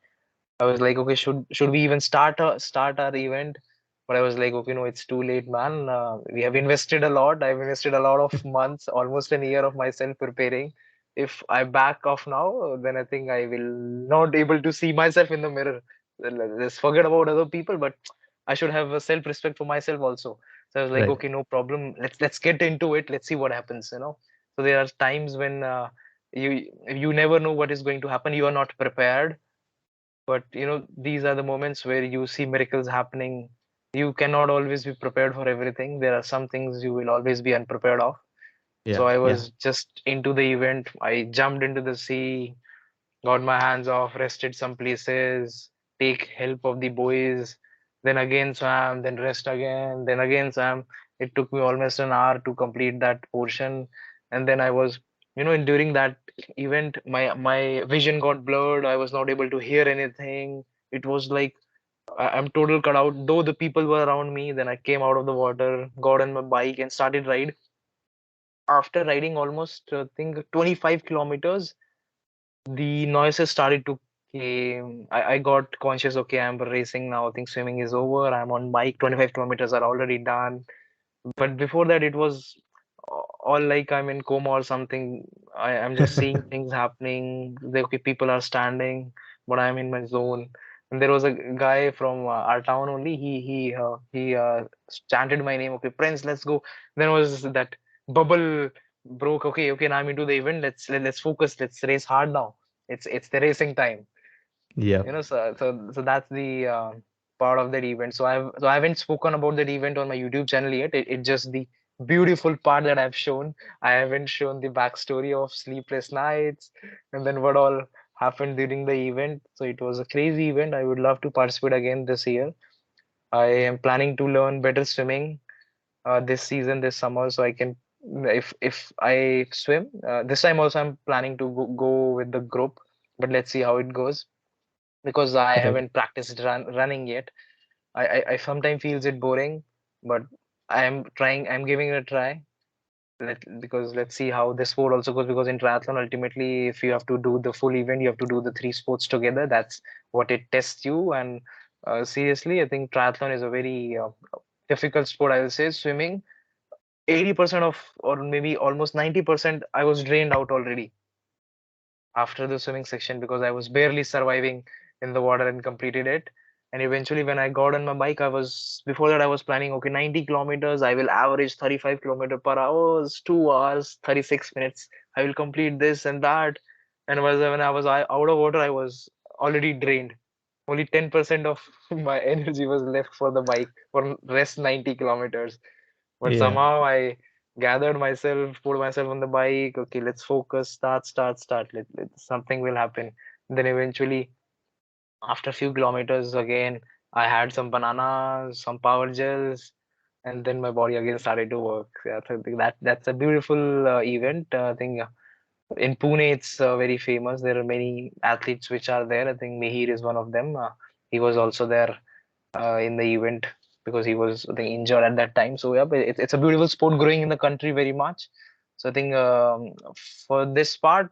I was like, okay, should we even start our event? But I was like, okay, no, it's too late, man. We have invested a lot. I've invested a lot of months, almost a year of myself preparing. If I back off now, then I think I will not able to see myself in the mirror. Let's forget about other people, but I should have a self-respect for myself also. So I was like, Right. okay, no problem. Let's get into it. Let's see what happens. So there are times when you never know what is going to happen. You are not prepared, but these are the moments where you see miracles happening. You cannot always be prepared for everything. There are some things you will always be unprepared of. Yeah. So I Yeah. was just into the event. I jumped into the sea, got my hands off, rested some places, take help of the boys, then again swam, then rest again, then again swam. It took me almost an hour to complete that portion. And then I was, during that event, my vision got blurred. I was not able to hear anything. It was like I'm total cut out. Though the people were around me, then I came out of the water, got on my bike and started ride. After riding almost, I think 25 kilometers, the noises started to came. I got conscious, okay, I'm racing now. I think swimming is over. I'm on bike. 25 kilometers are already done. But before that, it was all like I'm in coma or something. I'm just seeing things happening. Okay, people are standing, but I'm in my zone. And there was a guy from our town only. He chanted my name. Okay, Prince, let's go. Then was that bubble broke. Okay, okay, now I'm into the event. Let's focus. Let's race hard now. It's the racing time. Yeah. So that's the part of that event. So I haven't spoken about that event on my YouTube channel yet. It's just the beautiful part that I've shown. I haven't shown the backstory of sleepless nights and then what all happened during the event. So it was a crazy event. I would love to participate again this year. I am planning to learn better swimming this season, this summer, so I can, if I swim this time also, I'm planning to go with the group, but let's see how it goes because I Right. haven't practiced running yet. I sometimes feels it boring, but I'm giving it a try. Because let's see how this sport also goes. Because in triathlon, ultimately, if you have to do the full event, you have to do the three sports together. That's what it tests you. And seriously, I think triathlon is a very difficult sport. I will say swimming, 80% of, or maybe almost 90%, I was drained out already after the swimming section because I was barely surviving in the water and completed it. And eventually, when I got on my bike, before that, I was planning, okay, 90 kilometers, I will average 35 kilometer per hour, 2 hours, 36 minutes. I will complete this and that. And when I was out of water, I was already drained. Only 10% of my energy was left for the bike for rest 90 kilometers. But Yeah. somehow I gathered myself, put myself on the bike. Okay, let's focus. Start. Something will happen. Then eventually, after a few kilometers, again, I had some bananas, some power gels, and then my body again started to work. Yeah, so I think that's a beautiful event. I think in Pune, it's very famous. There are many athletes which are there. I think Mihir is one of them. He was also there in the event because he was, I think, injured at that time. So yeah, but it's a beautiful sport growing in the country very much. So I think for this part,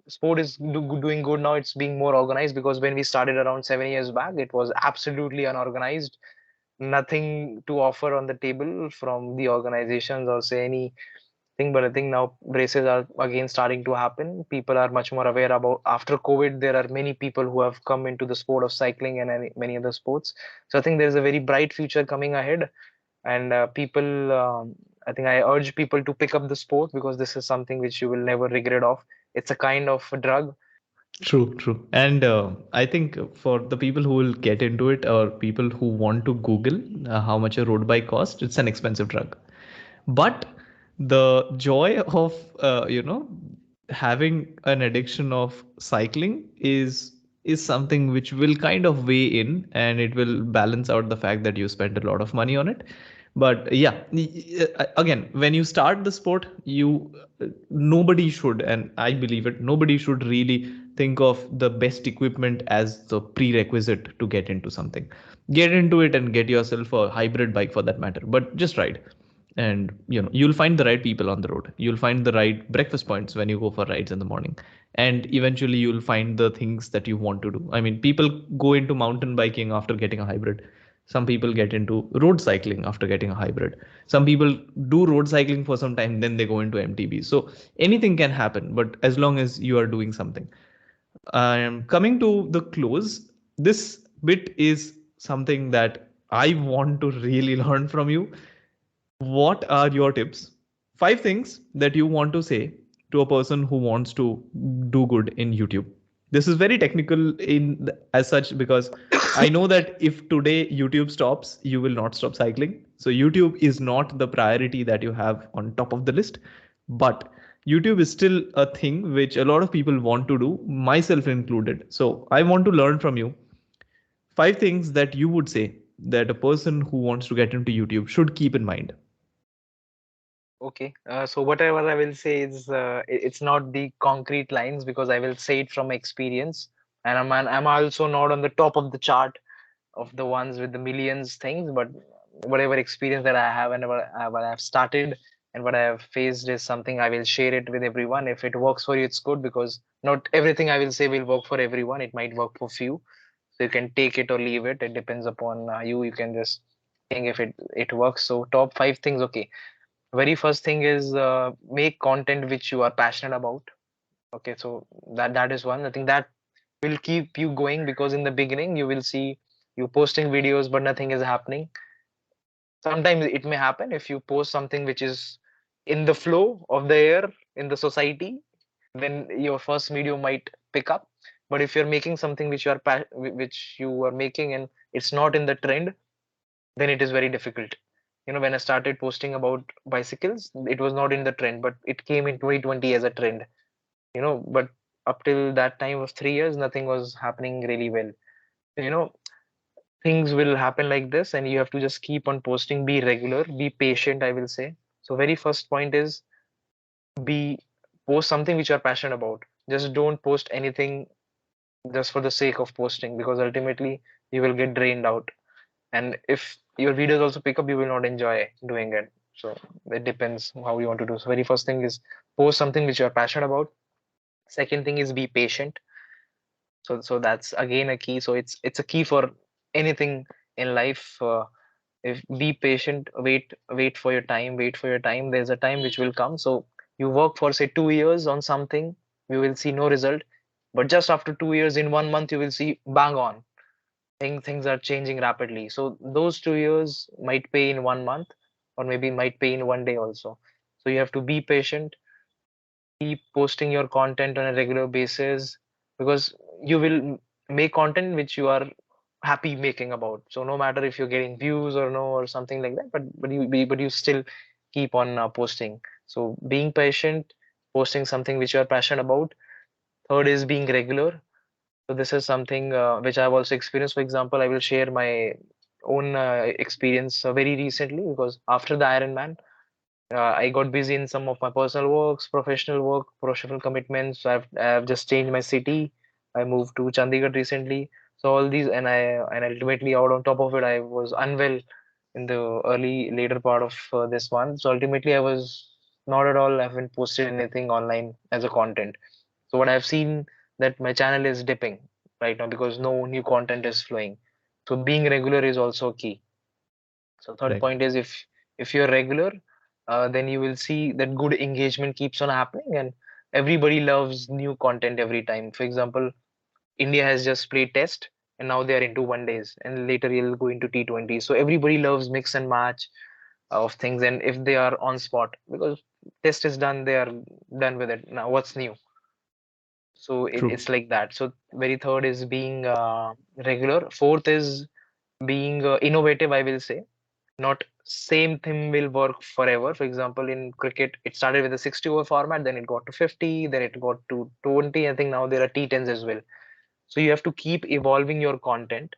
sport is doing good now. It's being more organized because when we started around 7 years back, it was absolutely unorganized. Nothing to offer on the table from the organizations or say any thing. But I think now races are again starting to happen. People are much more aware about after COVID. There are many people who have come into the sport of cycling and many other sports. So I think there's a very bright future coming ahead. And I think I urge people to pick up the sport because this is something which you will never regret of. It's a kind of a drug. True, true. And I think for the people who will get into it or people who want to Google how much a road bike costs, it's an expensive drug. But the joy of, having an addiction of cycling is something which will kind of weigh in, and it will balance out the fact that you spend a lot of money on it. But yeah, again, when you start the sport, nobody should, and I believe it, nobody should really think of the best equipment as the prerequisite to get into something. Get into it and get yourself a hybrid bike for that matter, but just ride. And you'll find the right people on the road, you'll find the right breakfast points when you go for rides in the morning, and eventually you'll find the things that you want to do. I mean, people go into mountain biking after getting a hybrid. Some people get into road cycling after getting a hybrid. Some people do road cycling for some time, then they go into MTB. So anything can happen, but as long as you are doing something. Coming to the close, this bit is something that I want to really learn from you. What are your tips? Five things that you want to say to a person who wants to do good in YouTube. This is very technical as such, because I know that if today YouTube stops, you will not stop cycling. So YouTube is not the priority that you have on top of the list, but YouTube is still a thing which a lot of people want to do, myself included. So I want to learn from you five things that you would say that a person who wants to get into YouTube should keep in mind. Okay, so whatever I will say is it's not the concrete lines because I will say it from experience, and I'm also not on the top of the chart of the ones with the millions things, but whatever experience that I have and what I have started and what I have faced is something I will share it with everyone. If it works for you, it's good because not everything I will say will work for everyone. It might work for few, so you can take it or leave it. It depends upon you. You can just think if it works. So top five things. Okay, very first thing is make content which you are passionate about. Okay, so that is one. I think that will keep you going because in the beginning you will see you posting videos but nothing is happening. Sometimes it may happen if you post something which is in the flow of the air in the society, then your first video might pick up. But if you're making something which which you are making and it's not in the trend, then it is very difficult. When I started posting about bicycles, it was not in the trend, but it came in 2020 as a trend. But up till that time was 3 years, nothing was happening really well. You know, things will happen like this, and you have to just keep on posting, be regular, be patient, I will say. So, very first point is be post something which you are passionate about. Just don't post anything just for the sake of posting because ultimately you will get drained out. And if your videos also pick up, you will not enjoy doing it. So it depends how you want to do. So very first thing is post something which you are passionate about. Second thing is be patient. So that's again a key. So it's a key for anything in life. If be patient, wait for your time, wait for your time. There's a time which will come. So you work for say 2 years on something, you will see no result. But just after 2 years, in 1 month, you will see bang on things are changing rapidly. So those 2 years might pay in 1 month, or maybe might pay in one day also. So you have to be patient, keep posting your content on a regular basis because you will make content which you are happy making about. So no matter if you're getting views or no or something like that, but you still keep on posting. So being patient, posting something which you are passionate about. Third is being regular. So this is something which I've also experienced. For example, I will share my own experience very recently because after the Ironman, I got busy in some of my personal works, professional work, professional commitments. I've just changed my city. I moved to Chandigarh recently. So all these and ultimately out on top of it, I was unwell in the early later part of this month. So ultimately, I was not at all. I haven't posted anything online as a content. So what I've seen that my channel is dipping right now because no new content is flowing. So being regular is also key. So third Correct. point is if you're regular, then you will see that good engagement keeps on happening and everybody loves new content every time. For example, India has just played test and now they are into one days and later you'll go into T20. So everybody loves mix and match of things and if they are on spot because test is done, they are done with it. Now what's new? So True. it's like that. So very third is being regular. Fourth is being innovative, I will say. Not same thing will work forever. For example, in cricket, it started with a 60 over format, then it got to 50, then it got to 20. I think now there are T10s as well. So you have to keep evolving your content.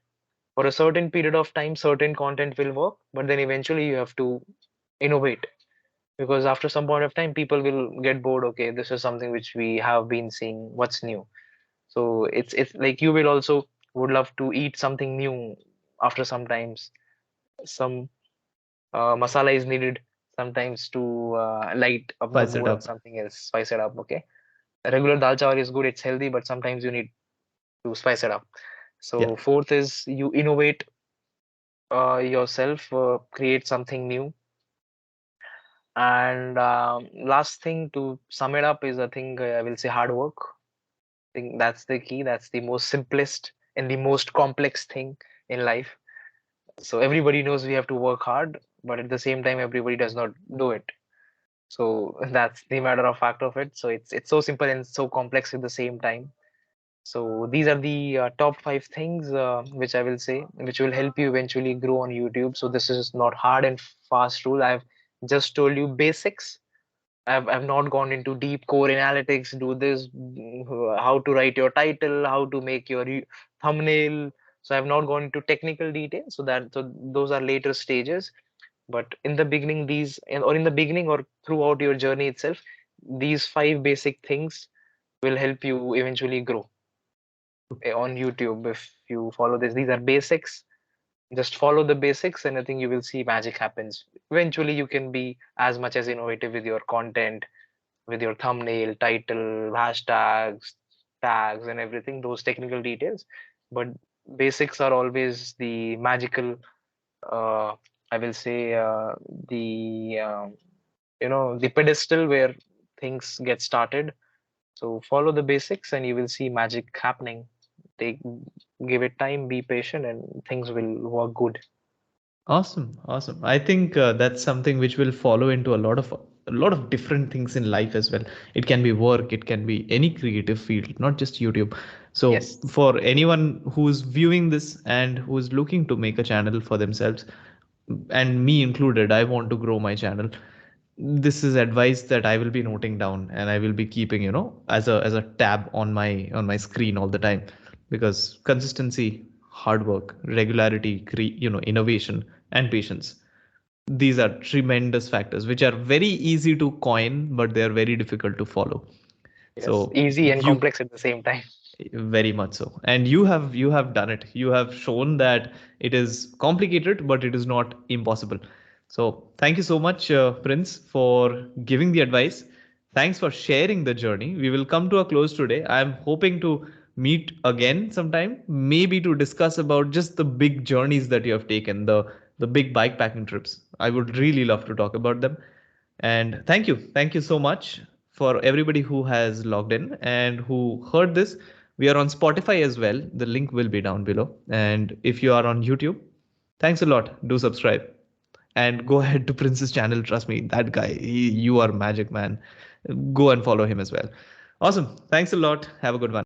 For a certain period of time, certain content will work, but then eventually you have to innovate, because after some point of time, people will get bored. Okay, this is something which we have been seeing. What's new? So it's like you will also would love to eat something new after sometimes. Some masala is needed sometimes to light up the Spice it mood or up. something else, spice it up. Okay, regular dal chawal is good, it's healthy, but sometimes you need to spice it up. Yeah. So fourth is you innovate yourself, create something new. And last thing to sum it up is, I think I will say hard work. I think that's the key. That's the most simplest and the most complex thing in life. So everybody knows we have to work hard, but at the same time, everybody does not do it. So that's the matter of fact of it. So it's so simple and so complex at the same time. So these are the top five things which I will say, which will help you eventually grow on YouTube. So this is not hard and fast rule. I've just told you basics. I've not gone into deep core analytics, do this, how to write your title, how to make your thumbnail. So I've not gone into technical details. So those are later stages. But in the beginning, or in the beginning or throughout your journey itself, these five basic things will help you eventually grow on YouTube. If you follow this, these are basics. Just follow the basics, and I think you will see magic happens. Eventually, you can be as much as innovative with your content, with your thumbnail, title, hashtags, tags, and everything, those technical details. But basics are always the magical, uh, I will say, the the pedestal where things get started. So follow the basics, and you will see magic happening. Take, give it time, be patient, and things will work good. Awesome, awesome. I think that's something which will follow into a lot of different things in life as well. It can be work, it can be any creative field, not just YouTube. So Yes. for anyone who's viewing this and who's looking to make a channel for themselves, and me included, I want to grow my channel. This is advice that I will be noting down and I will be keeping, as a tab on my screen all the time, because consistency, hard work, regularity, innovation and patience. These are tremendous factors which are very easy to coin, but they are very difficult to follow. Yes. So Easy and you complex at the same time. very much so. And you have done it. You have shown that it is complicated, but it is not impossible. So thank you so much, Prince, for giving the advice. Thanks for sharing the journey. We will come to a close today. I'm hoping to meet again sometime, maybe to discuss about just the big journeys that you have taken, the big bike packing trips. I would really love to talk about them. And thank you. Thank you so much for everybody who has logged in and who heard this. We are on Spotify as well. The link will be down below. And if you are on YouTube, thanks a lot. Do subscribe and go ahead to Prince's channel. Trust me, that guy, you are magic, man. Go and follow him as well. Awesome. Thanks a lot. Have a good one.